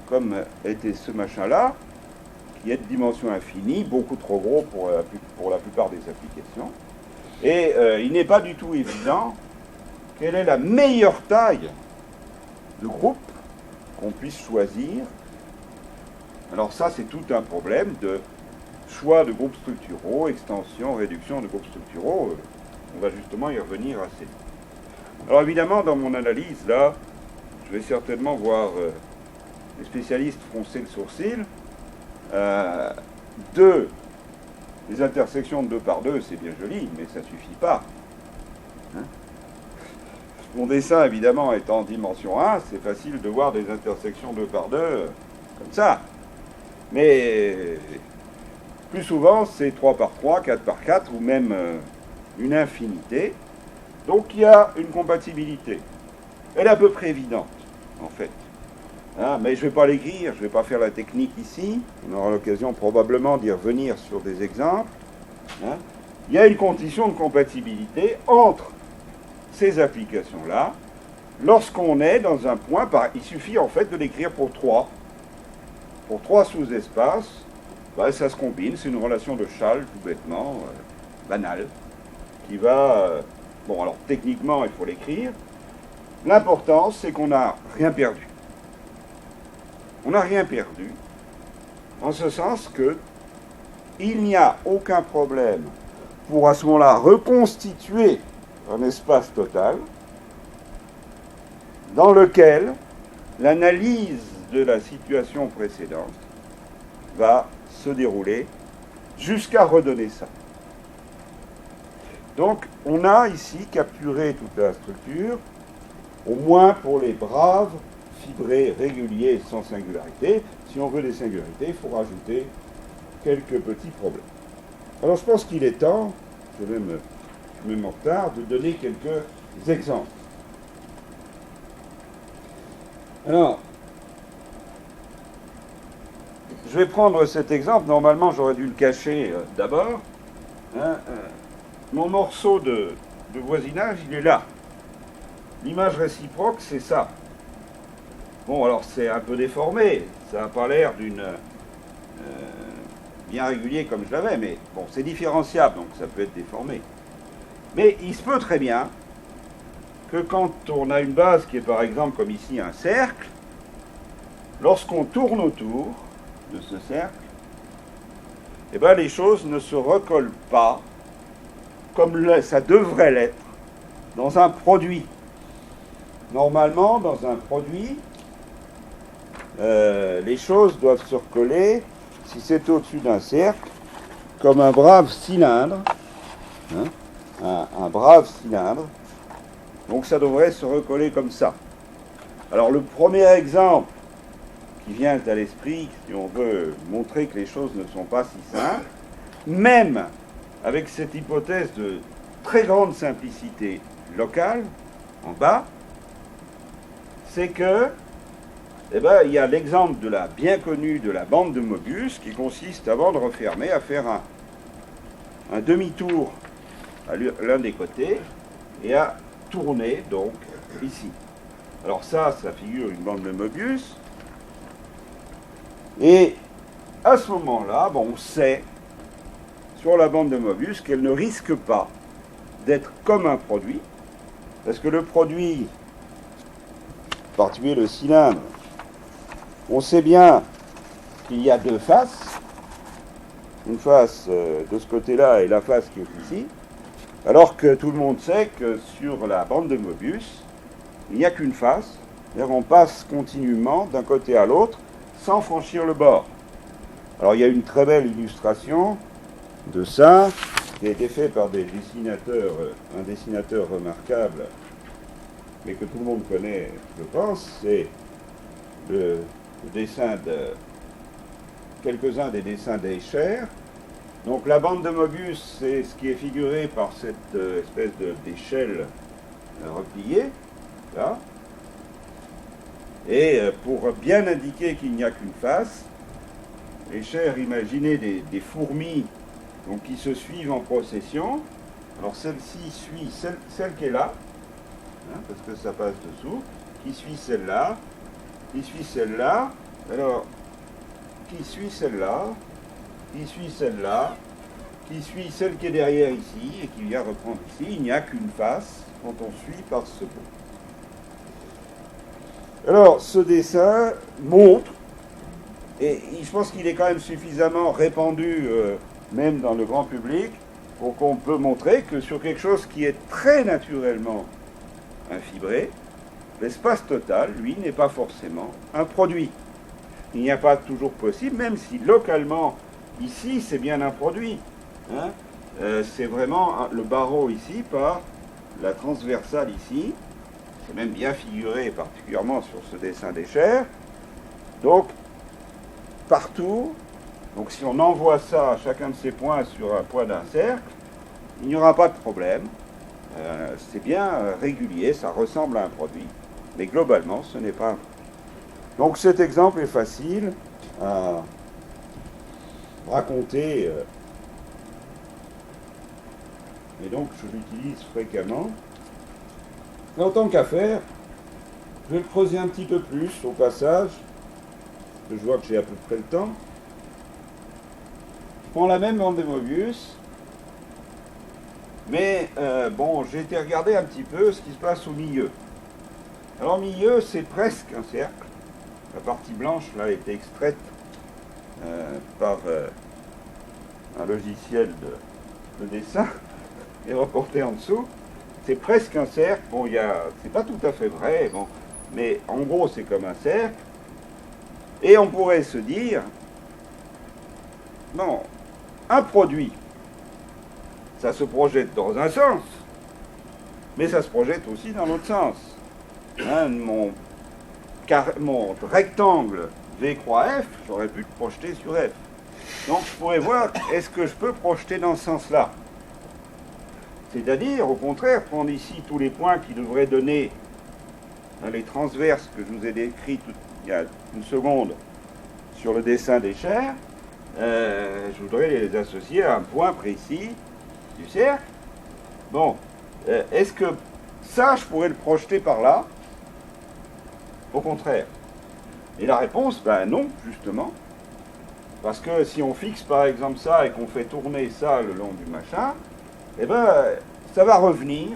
[SPEAKER 1] comme était ce machin-là, qui est de dimension infinie, beaucoup trop gros pour la plupart des applications. Et il n'est pas du tout évident quelle est la meilleure taille de groupe qu'on puisse choisir. Alors ça, c'est tout un problème de choix de groupes structuraux, extension, réduction de groupes structuraux. On va justement y revenir assez vite. Alors évidemment, dans mon analyse, là, je vais certainement voir les spécialistes froncer le sourcil. Les intersections de 2 par 2, c'est bien joli, mais ça ne suffit pas. Hein? Mon dessin, évidemment, étant en dimension 1, c'est facile de voir des intersections 2 par 2 comme ça. Mais plus souvent, c'est 3 par 3, 4 par 4, ou même une infinité. Donc il y a une compatibilité. Elle est à peu près évidente, en fait. Hein, mais je ne vais pas l'écrire, je ne vais pas faire la technique ici. On aura l'occasion probablement d'y revenir sur des exemples. Hein. Il y a une condition de compatibilité entre ces applications-là. Lorsqu'on est dans un point, il suffit en fait de l'écrire pour 3. Pour 3 sous-espaces, ben, ça se combine. C'est une relation de Schall, tout bêtement, banale, qui va... bon, alors techniquement, il faut l'écrire. L'important, c'est qu'on n'a rien perdu. On n'a rien perdu, en ce sens que il n'y a aucun problème pour à ce moment-là reconstituer un espace total dans lequel l'analyse de la situation précédente va se dérouler jusqu'à redonner ça. Donc on a ici capturé toute la structure, au moins pour les braves fibrés, réguliers, sans singularité. Si on veut des singularités, il faut rajouter quelques petits problèmes. Alors je pense qu'il est temps, je vais me en retard, de donner quelques exemples. je vais prendre cet exemple. Normalement, j'aurais dû le cacher d'abord. Hein, mon morceau de voisinage, il est là. L'image réciproque, c'est ça. Bon, alors c'est un peu déformé. Ça n'a pas l'air d'une bien régulier comme je l'avais, mais bon, c'est différenciable, donc ça peut être déformé. Mais il se peut très bien que quand on a une base qui est par exemple comme ici un cercle, lorsqu'on tourne autour de ce cercle, eh bien, les choses ne se recollent pas comme ça devrait l'être dans un produit. Normalement, dans un produit, les choses doivent se recoller, si c'est au-dessus d'un cercle, comme un brave cylindre, hein, un brave cylindre. Donc ça devrait se recoller comme ça. Alors le premier exemple qui vient à l'esprit, si on veut montrer que les choses ne sont pas si simples, même avec cette hypothèse de très grande simplicité locale, en bas, c'est que, eh ben, il y a l'exemple de la bien connue de la bande de Mobius qui consiste, avant de refermer, à faire un demi-tour à l'un des côtés et à tourner, donc, ici. Alors ça figure une bande de Mobius. Et à ce moment-là, bon, on sait, sur la bande de Mobius, qu'elle ne risque pas d'être comme un produit, parce que le produit, en particulier le cylindre, on sait bien qu'il y a deux faces, une face de ce côté-là et la face qui est ici, alors que tout le monde sait que sur la bande de Mobius, il n'y a qu'une face, c'est-à-dire on passe continuellement d'un côté à l'autre sans franchir le bord. Alors il y a une très belle illustration de ça, qui a été fait par des dessinateurs, un dessinateur remarquable, mais que tout le monde connaît, je pense, c'est le dessin de quelques-uns des dessins d'Escher. Donc la bande de Mobius, c'est ce qui est figuré par cette espèce d'échelle repliée, là. Et pour bien indiquer qu'il n'y a qu'une face, Escher imaginait des fourmis donc, qui se suivent en procession. Alors celle-ci suit celle qui est là, hein, parce que ça passe dessous, qui suit celle-là, qui suit celle-là, alors qui suit celle-là, qui suit celle-là, qui suit celle qui est derrière ici et qui vient reprendre ici. Il n'y a qu'une face quand on suit par ce bout. Alors ce dessin montre, et je pense qu'il est quand même suffisamment répandu, même dans le grand public, pour qu'on peut montrer que sur quelque chose qui est très naturellement infibré, l'espace total, lui, n'est pas forcément un produit. Il n'y a pas toujours possible, même si localement, ici, c'est bien un produit. Hein, c'est vraiment le barreau ici par la transversale ici. C'est même bien figuré, particulièrement sur ce dessin d'Escher. Donc, partout, donc si on envoie ça à chacun de ces points sur un point d'un cercle, il n'y aura pas de problème. C'est bien régulier, ça ressemble à un produit. Mais globalement, ce n'est pas un produit. Donc cet exemple est facile à raconter, et donc je l'utilise fréquemment. Et en tant qu'à faire, je vais le creuser un petit peu plus au passage, parce que je vois que j'ai à peu près le temps. Je prends la même bande de Mobius, mais bon, j'ai été regarder un petit peu ce qui se passe au milieu. Alors au milieu, c'est presque un cercle. La partie blanche, là, a été extraite par un logiciel de dessin et reportée en dessous. C'est presque un cercle. Bon, c'est pas tout à fait vrai, bon, mais en gros, c'est comme un cercle. Et on pourrait se dire, non, un produit, ça se projette dans un sens, mais ça se projette aussi dans l'autre sens. Hein, mon rectangle V croix F, j'aurais pu le projeter sur F. Donc je pourrais voir, est-ce que je peux projeter dans ce sens-là? C'est-à-dire, au contraire, prendre ici tous les points qui devraient donner les transverses que je vous ai décrites il y a une seconde sur le dessin d'Escher, je voudrais les associer à un point précis du cercle. Bon, est-ce que ça, je pourrais le projeter par là? Au contraire. Et la réponse, ben non, justement. Parce que si on fixe par exemple ça et qu'on fait tourner ça le long du machin, eh ben, ça va revenir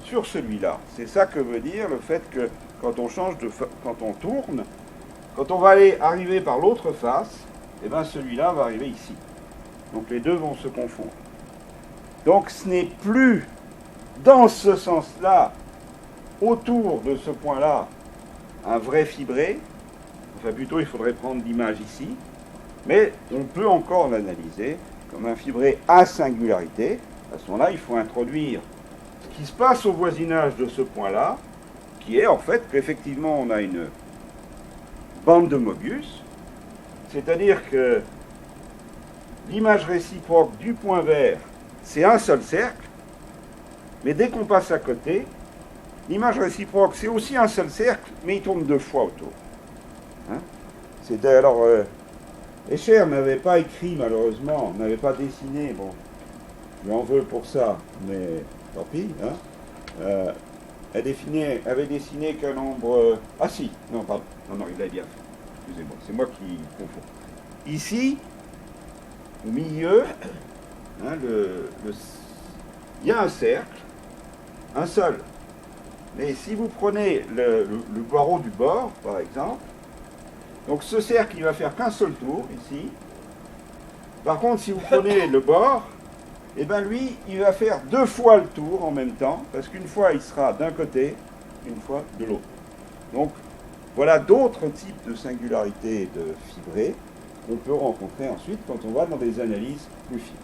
[SPEAKER 1] sur celui-là. C'est ça que veut dire le fait que quand on change quand on tourne, quand on va arriver par l'autre face, eh ben celui-là va arriver ici. Donc les deux vont se confondre. Donc ce n'est plus dans ce sens-là, autour de ce point-là, un vrai fibré. Enfin plutôt il faudrait prendre l'image ici. Mais on peut encore l'analyser comme un fibré à singularité. À ce moment-là, il faut introduire ce qui se passe au voisinage de ce point-là, qui est en fait qu'effectivement on a une bande de Mobius, c'est-à-dire que l'image réciproque du point vert, c'est un seul cercle, mais dès qu'on passe à côté, l'image réciproque, c'est aussi un seul cercle, mais il tourne deux fois autour. Hein? Alors, Escher n'avait pas écrit, malheureusement, n'avait pas dessiné, bon, je lui en veux pour ça, mais tant pis, hein. Avait dessiné qu'un nombre... ah si, non, pardon, non, il l'a bien fait, excusez-moi, c'est moi qui confonds. Ici, au milieu, hein, il y a un cercle, un seul. Mais si vous prenez le barreau du bord, par exemple, donc ce cercle, il va faire qu'un seul tour, ici. Par contre, si vous prenez le bord, eh bien lui, il va faire deux fois le tour en même temps, parce qu'une fois, il sera d'un côté, une fois de l'autre. Donc, voilà d'autres types de singularités de fibrés qu'on peut rencontrer ensuite quand on va dans des analyses plus fines.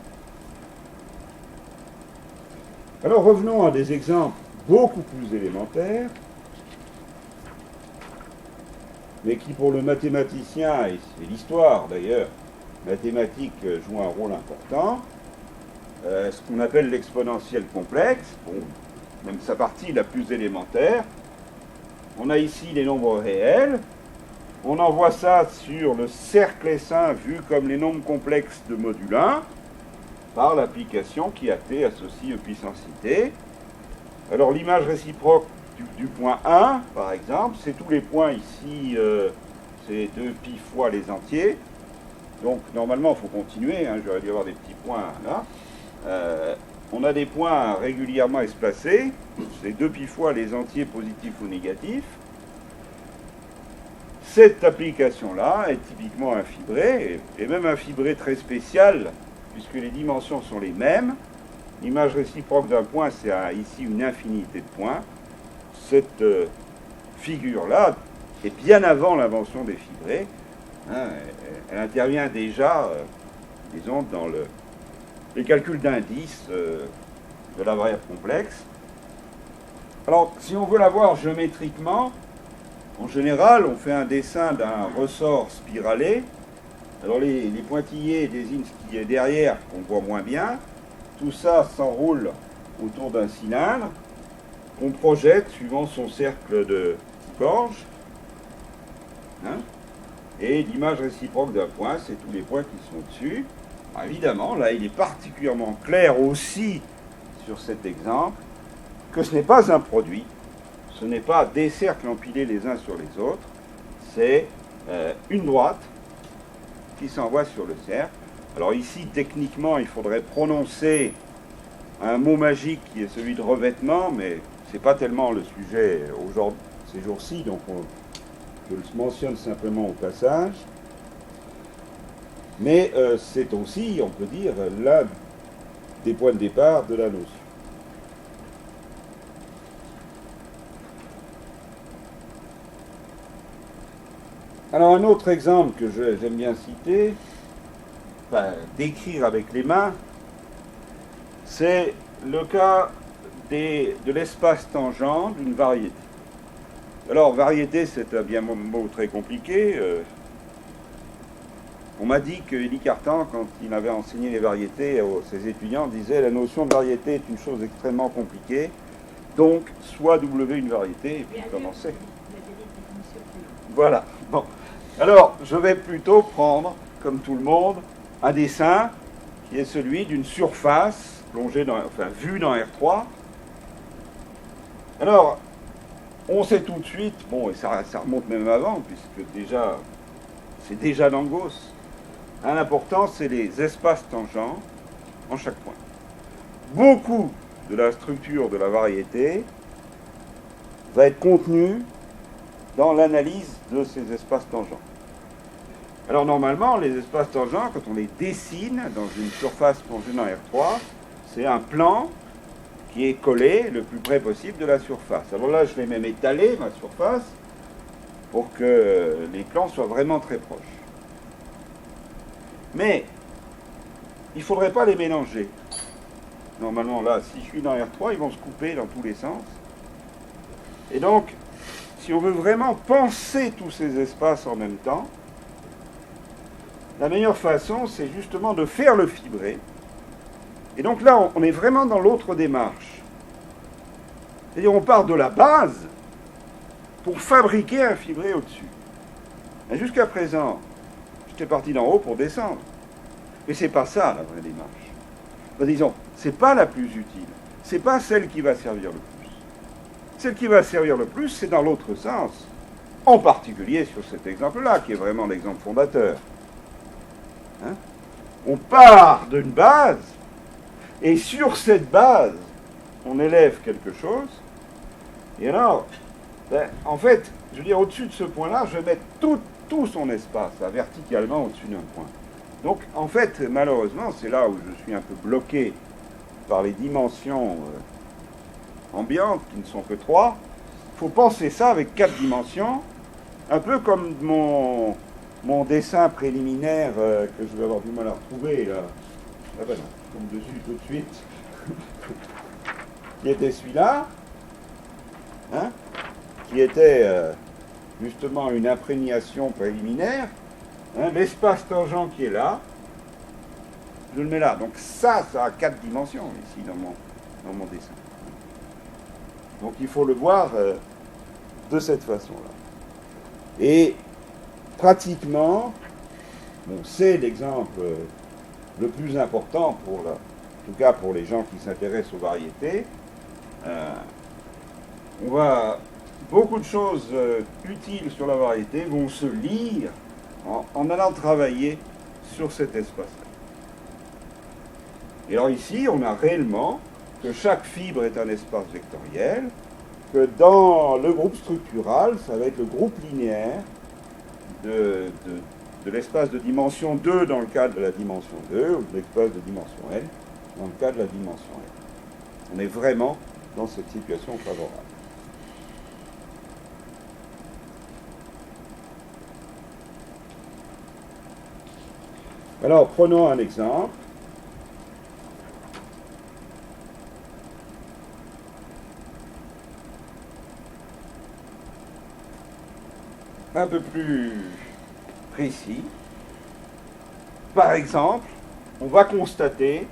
[SPEAKER 1] Alors, revenons à des exemples beaucoup plus élémentaires, mais qui pour le mathématicien, et c'est l'histoire d'ailleurs, mathématique joue un rôle important, ce qu'on appelle l'exponentielle complexe, bon, même sa partie la plus élémentaire. On a ici les nombres réels, on envoie ça sur le cercle S1 vu comme les nombres complexes de module 1, par l'application qui a T associe E puissance T. Alors l'image réciproque du point 1, par exemple, c'est tous les points ici, c'est 2π fois les entiers. Donc normalement, il faut continuer, hein, j'aurais dû avoir des petits points là. On a des points régulièrement espacés, c'est 2π fois les entiers positifs ou négatifs. Cette application-là est typiquement un fibré, et même un fibré très spécial, puisque les dimensions sont les mêmes. L'image réciproque d'un point, c'est ici une infinité de points. Cette figure-là est bien avant l'invention des fibrés. Hein, elle intervient déjà, disons, dans les calculs d'indices de la variable complexe. Alors, si on veut la voir géométriquement, en général, on fait un dessin d'un ressort spiralé. Alors, les pointillés désignent ce qui est derrière, qu'on voit moins bien. Tout ça s'enroule autour d'un cylindre qu'on projette suivant son cercle de gorge. Hein, et l'image réciproque d'un point, c'est tous les points qui sont dessus. Alors évidemment, là, il est particulièrement clair aussi sur cet exemple que ce n'est pas un produit, ce n'est pas des cercles empilés les uns sur les autres, c'est une droite qui s'envoie sur le cercle. Alors ici, techniquement, il faudrait prononcer un mot magique qui est celui de revêtement, mais ce n'est pas tellement le sujet aujourd'hui, ces jours-ci, donc je le mentionne simplement au passage. Mais c'est aussi, on peut dire, l'un des points de départ de la notion. Alors un autre exemple que j'aime bien citer, enfin, décrire avec les mains, c'est le cas de l'espace tangent d'une variété. Alors variété, c'est un mot très compliqué. On m'a dit que Élie Cartan, quand il avait enseigné les variétés à ses étudiants, disait la notion de variété est une chose extrêmement compliquée, donc soit W une variété, et puis commencer. Voilà. Bon. Alors, je vais plutôt prendre, comme tout le monde, un dessin qui est celui d'une surface plongée vue dans R3. Alors, on sait tout de suite, bon, et ça remonte même avant, puisque déjà, c'est déjà dans Gauss. L'important, c'est les espaces tangents en chaque point. Beaucoup de la structure de la variété va être contenue dans l'analyse de ces espaces tangents. Alors normalement, les espaces tangents, quand on les dessine dans une surface plongée dans R3, c'est un plan qui est collé le plus près possible de la surface. Alors là, je vais même étaler ma surface pour que les plans soient vraiment très proches. Mais il ne faudrait pas les mélanger. Normalement, là, si je suis dans R3, ils vont se couper dans tous les sens. Et donc, si on veut vraiment penser tous ces espaces en même temps, la meilleure façon, c'est justement de faire le fibré. Et donc là, on est vraiment dans l'autre démarche. C'est-à-dire, on part de la base pour fabriquer un fibré au-dessus. Jusqu'à présent, j'étais parti d'en haut pour descendre. Mais c'est pas ça, la vraie démarche. Ben, disons, c'est pas la plus utile. C'est pas celle qui va servir le plus. Celle qui va servir le plus, c'est dans l'autre sens. En particulier sur cet exemple-là, qui est vraiment l'exemple fondateur. Hein? On part d'une base, et sur cette base, on élève quelque chose. Et alors, ben, en fait, je veux dire, au-dessus de ce point-là, je vais mettre tout son espace, là, verticalement au-dessus d'un point. Donc, en fait, malheureusement, c'est là où je suis un peu bloqué par les dimensions ambiantes, qui ne sont que 3. Il faut penser ça avec 4 dimensions, un peu comme mon dessin préliminaire que je vais avoir du mal à retrouver, là. Ah ben non, je tombe dessus tout de suite. Qui était celui-là, hein, qui était justement une imprégnation préliminaire. Hein, l'espace tangent qui est là, je le mets là. Donc ça a 4 dimensions ici dans mon dessin. Donc il faut le voir de cette façon-là. Et pratiquement, bon, c'est l'exemple le plus important en tout cas pour les gens qui s'intéressent aux variétés. Beaucoup de choses utiles sur la variété vont se lire en allant travailler sur cet espace-là. Et alors ici, on a réellement que chaque fibre est un espace vectoriel, que dans le groupe structural, ça va être le groupe linéaire de l'espace de dimension 2 dans le cadre de la dimension 2, ou de l'espace de dimension n dans le cadre de la dimension n. On est vraiment dans cette situation favorable. Alors, prenons un exemple. Un peu plus précis. Par exemple, on va constater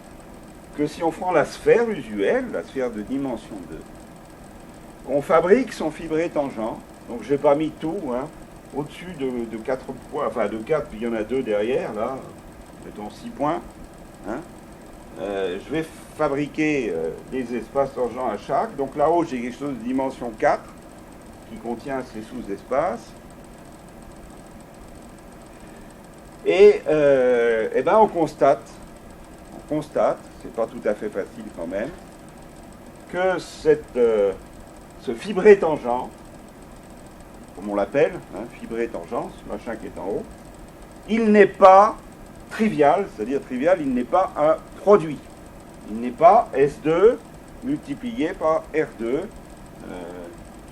[SPEAKER 1] que si on prend la sphère usuelle, la sphère de dimension 2, on fabrique son fibré tangent. Donc, je n'ai pas mis tout, hein, au-dessus de 4 points, enfin de 4, puis il y en a 2 derrière, là. Mettons 6 points. Hein. Je vais fabriquer des espaces tangents à chaque. Donc là-haut, j'ai quelque chose de dimension 4 qui contient ces sous-espaces. Et ben on constate, c'est pas tout à fait facile quand même, que ce fibré tangent, comme on l'appelle, hein, fibré tangent, ce machin qui est en haut, il n'est pas trivial, c'est-à-dire trivial, il n'est pas un produit. Il n'est pas S2 multiplié par R2,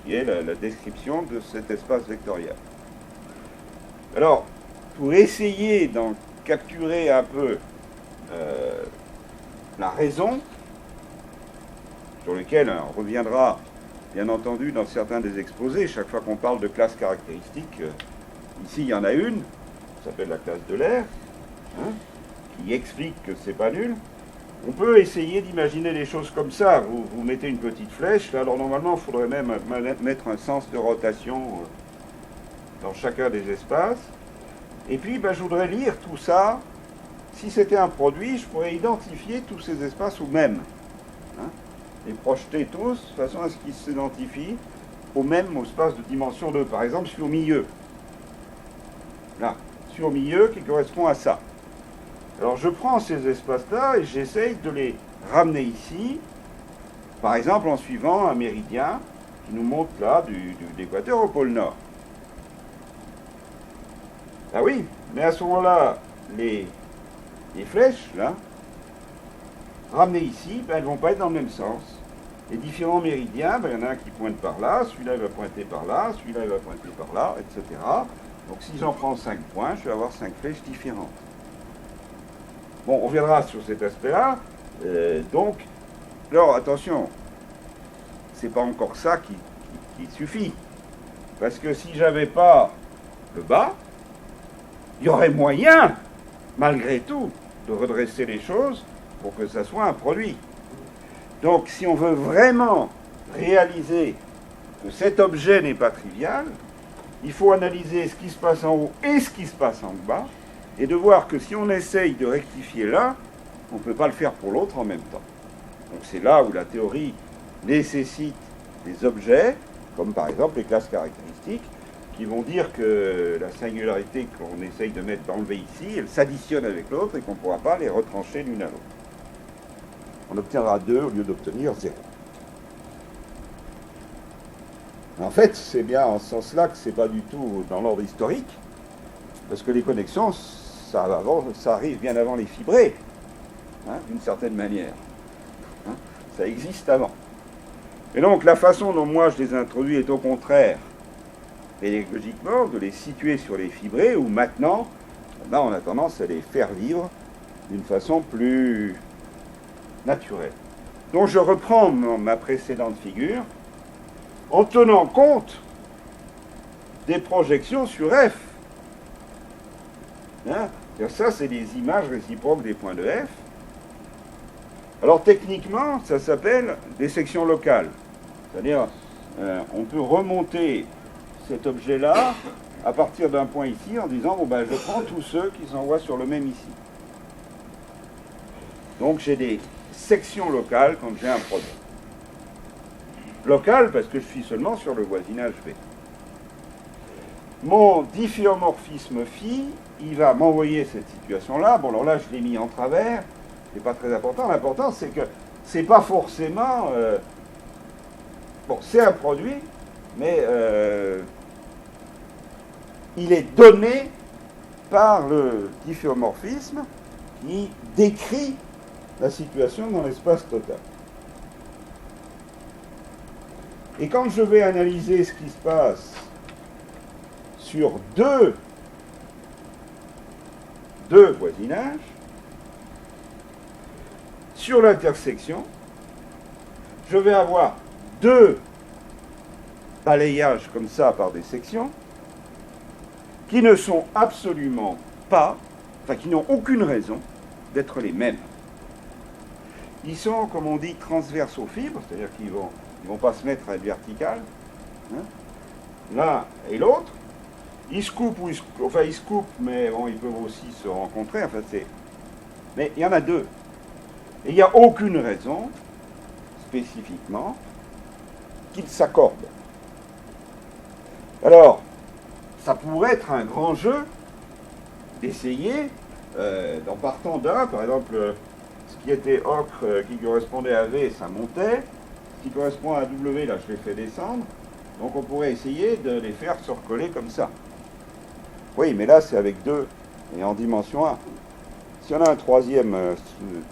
[SPEAKER 1] qui est la description de cet espace vectoriel. Alors, pour essayer d'en capturer un peu la raison, sur lequel on reviendra bien entendu dans certains des exposés, chaque fois qu'on parle de classes caractéristiques, ici il y en a une, qui s'appelle la classe de l'air, hein, qui explique que c'est pas nul. On peut essayer d'imaginer des choses comme ça. Vous mettez une petite flèche, là, alors normalement il faudrait même mettre un sens de rotation dans chacun des espaces. Et puis, ben, je voudrais lire tout ça. Si c'était un produit, je pourrais identifier tous ces espaces au même. Hein, les projeter tous de façon à ce qu'ils s'identifient au même espace de dimension 2. Par exemple, je suis au milieu. Là, je suis au milieu qui correspond à ça. Alors je prends ces espaces-là et j'essaye de les ramener ici, par exemple en suivant un méridien qui nous monte là d'équateur au pôle Nord. Ah oui, mais à ce moment-là, les flèches, là, ramenées ici, ben, elles ne vont pas être dans le même sens. Les différents méridiens, ben, il y en a un qui pointe par là, celui-là va pointer par là, celui-là va pointer par là, etc. Donc si j'en prends 5 points, je vais avoir 5 flèches différentes. Bon, on reviendra sur cet aspect-là. Donc, alors attention, c'est pas encore ça qui suffit. Parce que si j'avais pas le bas, il y aurait moyen, malgré tout, de redresser les choses pour que ça soit un produit. Donc, si on veut vraiment réaliser que cet objet n'est pas trivial, il faut analyser ce qui se passe en haut et ce qui se passe en bas, et de voir que si on essaye de rectifier l'un, on ne peut pas le faire pour l'autre en même temps. Donc c'est là où la théorie nécessite des objets, comme par exemple les classes caractéristiques, qui vont dire que la singularité qu'on essaye de mettre d'enlever ici, elle s'additionne avec l'autre et qu'on ne pourra pas les retrancher l'une à l'autre. On obtiendra 2 au lieu d'obtenir 0. En fait, c'est bien en ce sens-là que c'est pas du tout dans l'ordre historique, parce que les connexions, ça arrive bien avant les fibrés, hein, d'une certaine manière. Hein, ça existe avant. Et donc, la façon dont moi je les introduis est au contraire, pédagogiquement, de les situer sur les fibrés, où maintenant, là, on a tendance à les faire vivre d'une façon plus naturelle. Donc, je reprends ma précédente figure, en tenant compte des projections sur F. Hein, ça, c'est les images réciproques des points de F. Alors, techniquement, ça s'appelle des sections locales. C'est-à-dire, on peut remonter cet objet-là à partir d'un point ici en disant, bon, ben, je prends tous ceux qui s'envoient sur le même ici. Donc, j'ai des sections locales quand j'ai un produit. Local parce que je suis seulement sur le voisinage V. Mon difféomorphisme phi, il va m'envoyer cette situation-là. Bon, alors là, je l'ai mis en travers. C'est pas très important. L'important, c'est que c'est pas forcément... bon, c'est un produit, mais il est donné par le difféomorphisme qui décrit la situation dans l'espace total. Et quand je vais analyser ce qui se passe sur deux voisinages, sur l'intersection, je vais avoir 2 balayages comme ça par des sections qui ne sont absolument pas, enfin qui n'ont aucune raison d'être les mêmes. Ils sont, comme on dit, transverses aux fibres, c'est-à-dire qu'ils vont pas se mettre à être vertical, hein, l'un et l'autre. Ils se coupent, ils se coupent, mais bon, ils peuvent aussi se rencontrer. Enfin, mais il y en a 2. Et il n'y a aucune raison, spécifiquement, qu'ils s'accordent. Alors, ça pourrait être un grand jeu d'essayer, en partant d'un, par exemple, ce qui était ocre, qui correspondait à V, ça montait. Ce qui correspond à W, là, je l'ai fait descendre. Donc on pourrait essayer de les faire se recoller comme ça. Oui, mais là, c'est avec 2 et en dimension 1. Si on a un troisième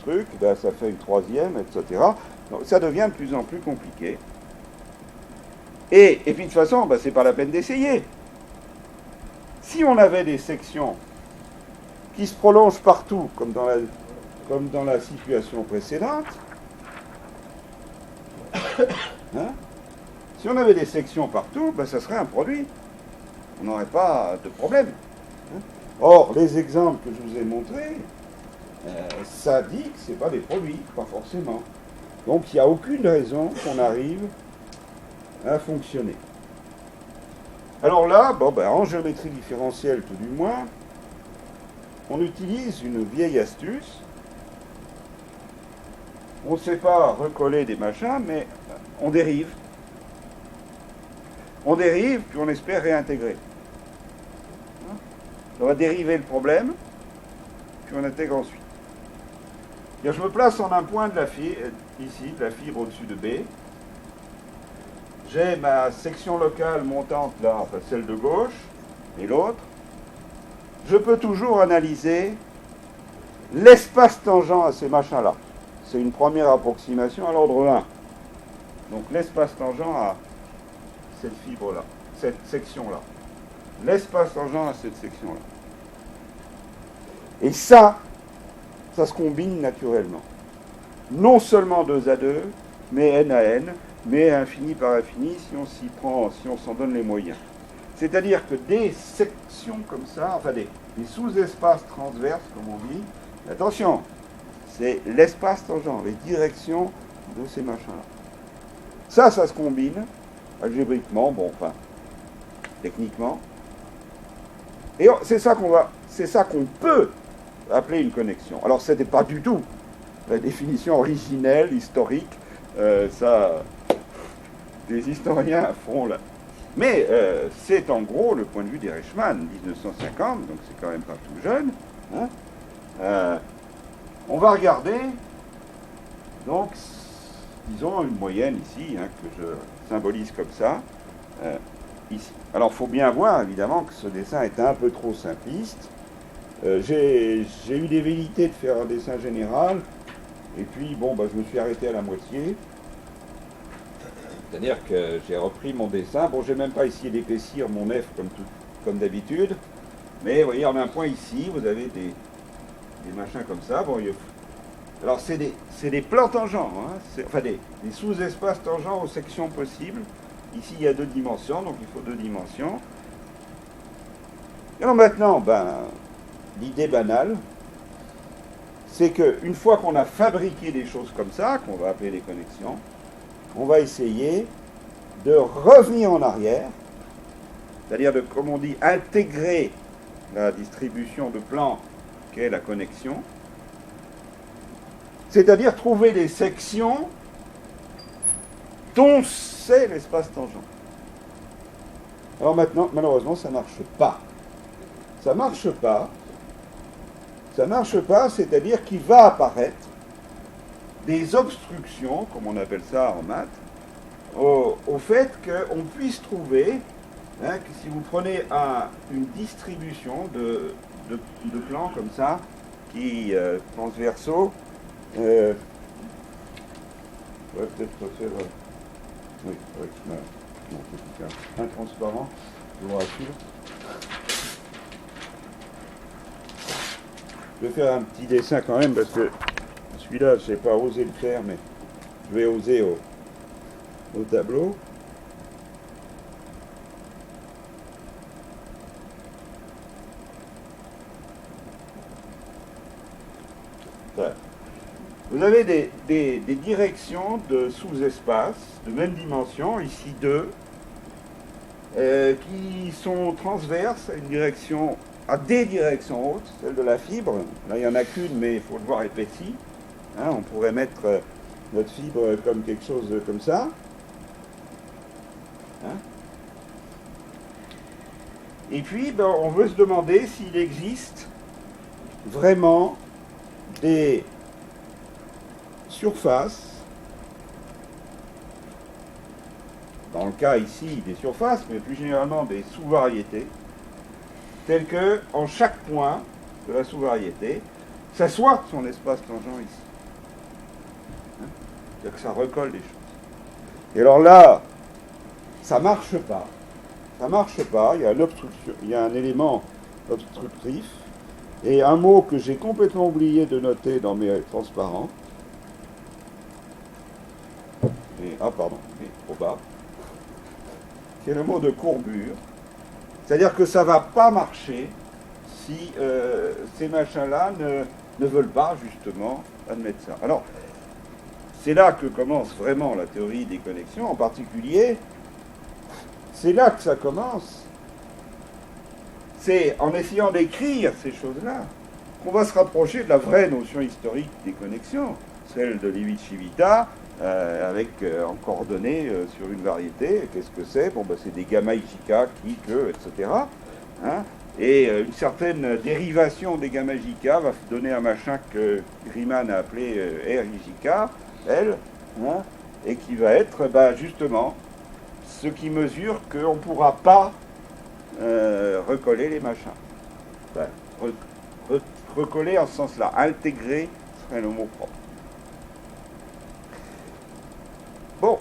[SPEAKER 1] truc, ben, ça fait une troisième, etc. Donc ça devient de plus en plus compliqué. Et puis de toute façon, ben, c'est pas la peine d'essayer. Si on avait des sections qui se prolongent partout, comme dans la situation précédente, hein, si on avait des sections partout, ben, ça serait un produit. On n'aurait pas de problème. Hein. Or, les exemples que je vous ai montrés, ça dit que ce n'est pas des produits, pas forcément. Donc, il n'y a aucune raison qu'on arrive à fonctionner. Alors là, bon, ben, en géométrie différentielle tout du moins, on utilise une vieille astuce. On ne sait pas recoller des machins, mais on dérive. On dérive, puis on espère réintégrer. On va dériver le problème, puis on intègre ensuite. Bien, je me place en un point de la fibre, ici, de la fibre au-dessus de B. J'ai ma section locale montante là, enfin celle de gauche, et l'autre. Je peux toujours analyser l'espace tangent à ces machins-là. C'est une première approximation à l'ordre 1. Donc l'espace tangent à cette fibre-là, cette section-là. L'espace tangent à cette section-là. Et ça se combine naturellement. Non seulement 2 à 2, mais n à n, mais infini par infini si on s'y prend, si on s'en donne les moyens. C'est-à-dire que des sections comme ça, enfin des sous-espaces transverses, comme on dit, attention, c'est l'espace tangent, les directions de ces machins-là. Ça se combine algébriquement, bon, enfin, techniquement. Et c'est ça qu'on peut appeler une connexion. Alors, ce n'était pas du tout la définition originelle, historique, ça, des historiens font là. Mais c'est en gros le point de vue d'Erechmann, 1950, donc c'est quand même pas tout jeune. Hein. On va regarder, donc, disons une moyenne ici, hein, que je symbolise comme ça, ici. Alors, il faut bien voir, évidemment, que ce dessin est un peu trop simpliste. J'ai eu des velléités de faire un dessin général, et puis, bon, je me suis arrêté à la moitié. C'est-à-dire que j'ai repris mon dessin. Bon, j'ai même pas essayé d'épaissir mon F comme d'habitude, mais vous voyez, en un point ici, vous avez des machins comme ça. Bon, alors, c'est des plans tangents, hein, enfin des sous-espaces tangents aux sections possibles. Ici, il y a 2 dimensions, donc il faut 2 dimensions. Et alors maintenant, l'idée banale, c'est qu'une fois qu'on a fabriqué des choses comme ça, qu'on va appeler des connexions, on va essayer de revenir en arrière, c'est-à-dire de, comme on dit, intégrer la distribution de plans qu'est la connexion, c'est-à-dire trouver des sections dont c'est l'espace tangent. Alors maintenant, malheureusement, ça ne marche pas. Ça ne marche pas, c'est-à-dire qu'il va apparaître des obstructions, comme on appelle ça en maths, au fait qu'on puisse trouver, hein, que si vous prenez une distribution de plans comme ça, qui transversaux, je vais peut-être refaire, oui, avec un transparent, je vous rassure. Je vais faire un petit dessin quand même, parce que celui-là, je n'ai pas osé le faire, mais je vais oser au tableau. Voilà. Vous avez des directions de sous-espace de même dimension, ici 2, qui sont transverses à une direction, à des directions hautes, celle de la fibre. Là, il n'y en a qu'une, mais il faut le voir épaissi. Hein, on pourrait mettre notre fibre comme quelque chose comme ça. Hein. Et puis, on veut se demander s'il existe vraiment des surfaces, dans le cas ici des surfaces, mais plus généralement des sous-variétés, telles que, en chaque point de la sous-variété, ça soit son espace tangent ici. Hein, c'est-à-dire que ça recolle des choses. Et alors là, ça ne marche pas. Ça ne marche pas, il y a un élément obstructif, et un mot que j'ai complètement oublié de noter dans mes transparents, trop bas, c'est le mot de courbure. C'est-à-dire que ça ne va pas marcher si ces machins-là ne veulent pas, justement, admettre ça. Alors, c'est là que commence vraiment la théorie des connexions, en particulier, c'est là que ça commence. C'est en essayant d'écrire ces choses-là qu'on va se rapprocher de la vraie notion historique des connexions, celle de Levi-Civita, avec en coordonnées sur une variété. Qu'est-ce que c'est? Bon, ben, c'est des gamma IJK, qui, que, etc. Hein, et une certaine dérivation des gamma IJK va donner un machin que Riemann a appelé RIJK, L, hein, et qui va être justement ce qui mesure qu'on ne pourra pas recoller les machins. Ben, recoller en ce sens-là, intégrer serait le mot propre. Bon.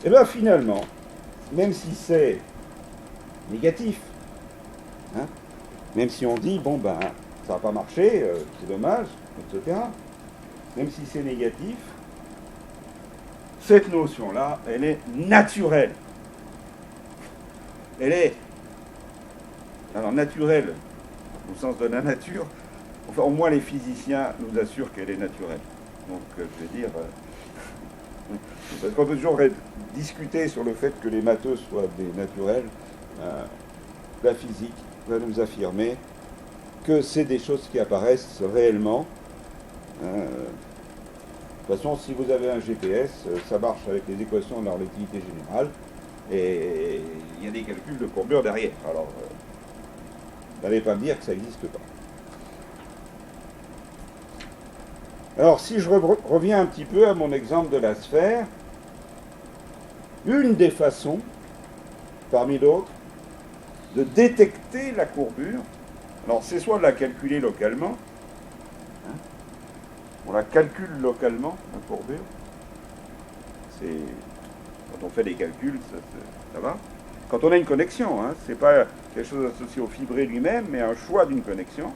[SPEAKER 1] Et bien finalement, même si c'est négatif, hein, même si on dit, bon ben, ça va pas marcher, c'est dommage, etc., même si c'est négatif, cette notion-là, elle est naturelle. Elle est, alors naturelle, au sens de la nature, enfin au moins les physiciens nous assurent qu'elle est naturelle. Donc je veux dire, parce qu'on peut toujours discuter sur le fait que les matheux soient des naturels, la physique va nous affirmer que c'est des choses qui apparaissent réellement. De toute façon, si vous avez un GPS, ça marche avec les équations de la relativité générale, et il y a des calculs de courbure derrière. Alors, n'allez pas me dire que ça n'existe pas. Alors, si je reviens un petit peu à mon exemple de la sphère, une des façons, parmi d'autres, de détecter la courbure, alors c'est soit de la calculer localement, hein, on la calcule localement, la courbure, c'est, quand on fait des calculs, ça va. Quand on a une connexion, hein, c'est pas quelque chose associé au fibré lui-même, mais un choix d'une connexion,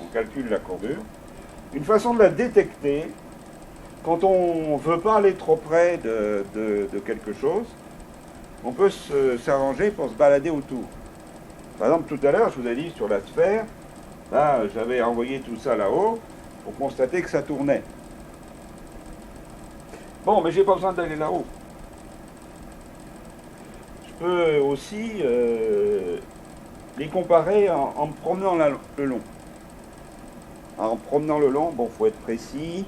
[SPEAKER 1] on calcule la courbure. Une façon de la détecter, quand on ne veut pas aller trop près de quelque chose, on peut s'arranger pour se balader autour. Par exemple, tout à l'heure, je vous ai dit sur la sphère, là, j'avais envoyé tout ça là-haut pour constater que ça tournait. Bon, mais j'ai pas besoin d'aller là-haut. Je peux aussi les comparer en me promenant le long. En promenant le long, bon, il faut être précis.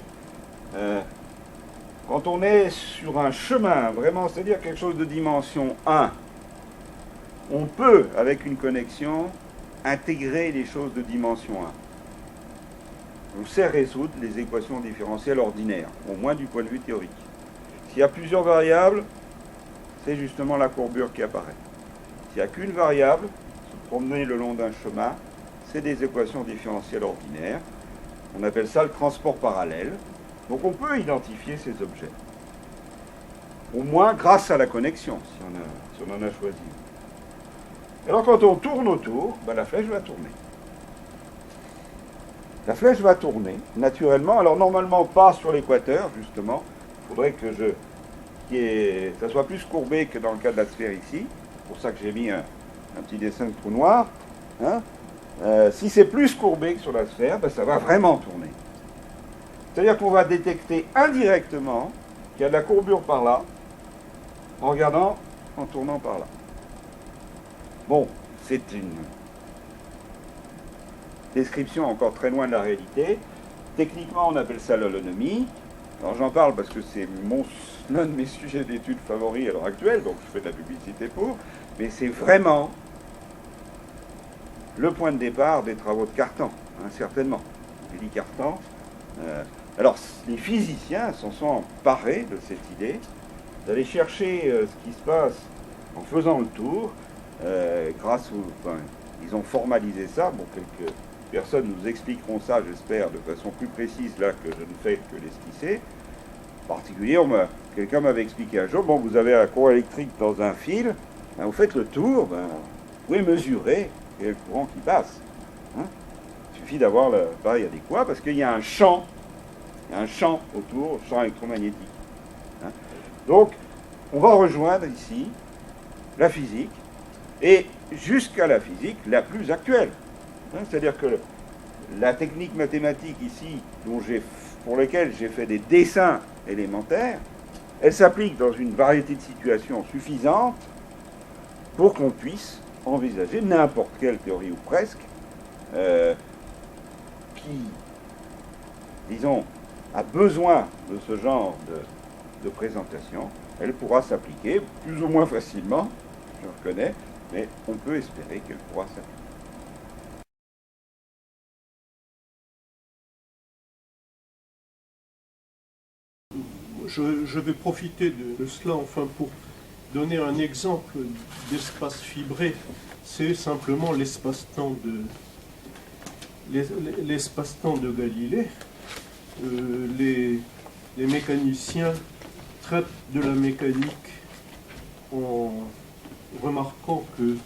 [SPEAKER 1] Quand on est sur un chemin, vraiment, c'est-à-dire quelque chose de dimension 1, on peut, avec une connexion, intégrer les choses de dimension 1. On sait résoudre les équations différentielles ordinaires, au moins du point de vue théorique. S'il y a plusieurs variables, c'est justement la courbure qui apparaît. S'il n'y a qu'une variable, se promener le long d'un chemin, c'est des équations différentielles ordinaires. On appelle ça le transport parallèle. Donc on peut identifier ces objets. Au moins grâce à la connexion, si on en a choisi. Alors quand on tourne autour, ben, la flèche va tourner. La flèche va tourner, naturellement. Alors normalement pas sur l'équateur, justement. Il faudrait que ça soit plus courbé que dans le cas de la sphère ici. C'est pour ça que j'ai mis un petit dessin de trou noir. Hein. Si c'est plus courbé que sur la sphère, ben, ça va vraiment tourner. C'est-à-dire qu'on va détecter indirectement qu'il y a de la courbure par là, en tournant par là. Bon, c'est une description encore très loin de la réalité. Techniquement, on appelle ça l'holonomie. Alors j'en parle parce que c'est l'un de mes sujets d'études favoris à l'heure actuelle, donc je fais de la publicité pour, mais c'est vraiment le point de départ des travaux de Cartan, hein, certainement. J'ai dit Cartan. Alors, les physiciens s'en sont emparés de cette idée d'aller chercher ce qui se passe en faisant le tour, ils ont formalisé ça. Bon, quelques personnes nous expliqueront ça, j'espère, de façon plus précise là que je ne fais que l'esquisser. En particulier, quelqu'un m'avait expliqué un jour, bon, vous avez un courant électrique dans un fil, ben, vous faites le tour, ben, vous pouvez mesurer quel est le courant qui passe. Hein. Il suffit d'avoir le pareil adéquat parce qu'il y a un champ. Il y a un champ autour, champ électromagnétique. Hein. Donc, on va rejoindre ici la physique, et jusqu'à la physique la plus actuelle. Hein. C'est-à-dire que la technique mathématique ici, pour laquelle j'ai fait des dessins élémentaires, elle s'applique dans une variété de situations suffisantes pour qu'on puisse envisager n'importe quelle théorie ou presque, qui, disons, a besoin de ce genre de présentation, elle pourra s'appliquer plus ou moins facilement, je reconnais, mais on peut espérer qu'elle pourra s'appliquer.
[SPEAKER 2] Je vais profiter de cela enfin pour donner un exemple d'espace fibré. C'est simplement l'espace-temps de Galilée. Les mécaniciens traitent de la mécanique en remarquant que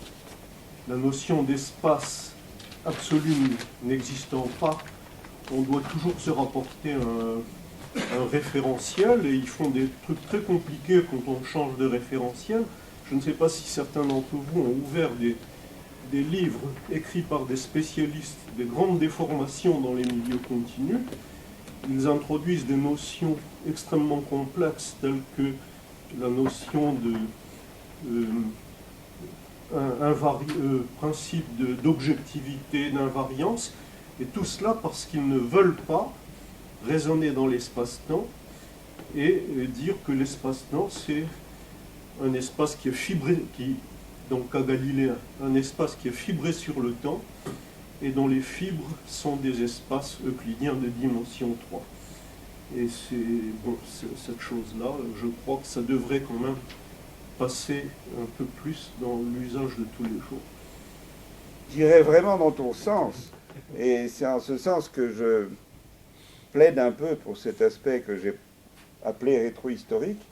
[SPEAKER 2] la notion d'espace absolu n'existant pas, on doit toujours se rapporter à un référentiel, et ils font des trucs très compliqués quand on change de référentiel. Je ne sais pas si certains d'entre vous ont ouvert des livres écrits par des spécialistes des grandes déformations dans les milieux continus. Ils introduisent des notions extrêmement complexes telles que la notion de principe d'objectivité, d'invariance, et tout cela parce qu'ils ne veulent pas raisonner dans l'espace-temps et dire que l'espace-temps c'est un espace qui est fibré, donc à Galilée, un espace qui est fibré sur le temps et dont les fibres sont des espaces euclidiens de dimension 3. Et cette chose-là, je crois que ça devrait quand même passer un peu plus dans l'usage de tous les jours.
[SPEAKER 1] J'irais vraiment dans ton sens, et c'est en ce sens que je plaide un peu pour cet aspect que j'ai appelé rétrohistorique,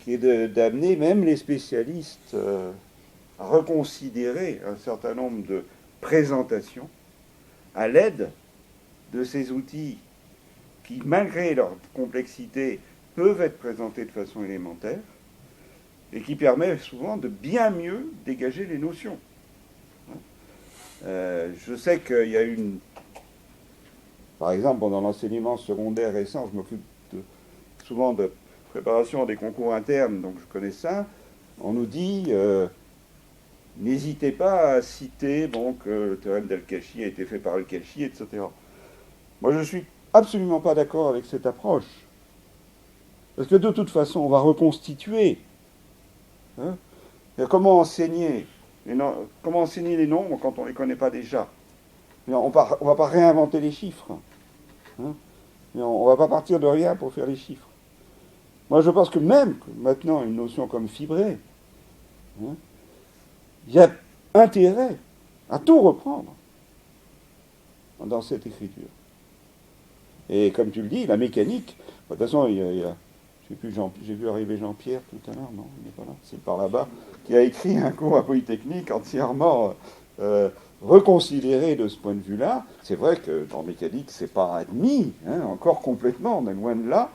[SPEAKER 1] qui est d'amener même les spécialistes à reconsidérer un certain nombre de présentations à l'aide de ces outils qui, malgré leur complexité, peuvent être présentés de façon élémentaire et qui permet souvent de bien mieux dégager les notions. Je sais qu'il y a une... Par exemple, dans l'enseignement secondaire récent, je m'occupe souvent de préparation des concours internes, donc je connais ça. On nous dit, n'hésitez pas à citer que le théorème d'Al-Kashi a été fait par Al-Kashi, etc. Moi, je ne suis absolument pas d'accord avec cette approche. Parce que de toute façon, on va reconstituer. Hein, comment enseigner les nombres quand on ne les connaît pas déjà? On ne va pas réinventer les chiffres. Hein, on ne va pas partir de rien pour faire les chiffres. Moi, je pense que même maintenant, une notion comme fibré, hein, il y a intérêt à tout reprendre dans cette écriture. Et comme tu le dis, la mécanique, de toute façon, j'ai vu arriver Jean-Pierre tout à l'heure, non, il n'est pas là, c'est par là-bas, qui a écrit un cours à Polytechnique entièrement reconsidéré de ce point de vue-là. C'est vrai que dans mécanique, c'est pas admis, hein, encore complètement, on est loin de là,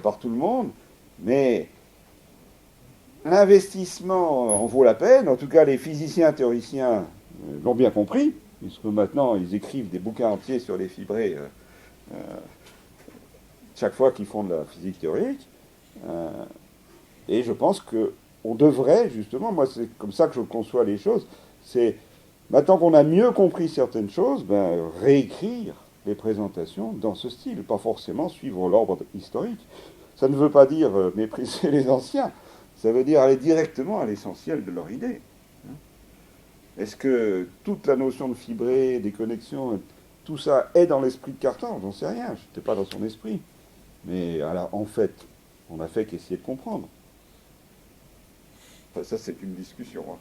[SPEAKER 1] par tout le monde, mais l'investissement en vaut la peine. En tout cas, les physiciens théoriciens l'ont bien compris, puisque maintenant, ils écrivent des bouquins entiers sur les fibrés chaque fois qu'ils font de la physique théorique. Et je pense qu'on devrait, justement, moi c'est comme ça que je conçois les choses, c'est, maintenant qu'on a mieux compris certaines choses, réécrire les présentations dans ce style, pas forcément suivre l'ordre historique. Ça ne veut pas dire mépriser les anciens, ça veut dire aller directement à l'essentiel de leur idée. Est-ce que toute la notion de fibré, des connexions, tout ça est dans l'esprit de Cartan? J'en sais rien, je n'étais pas dans son esprit. Mais alors, en fait, on n'a fait qu'essayer de comprendre. Enfin, ça, c'est une discussion. Hein.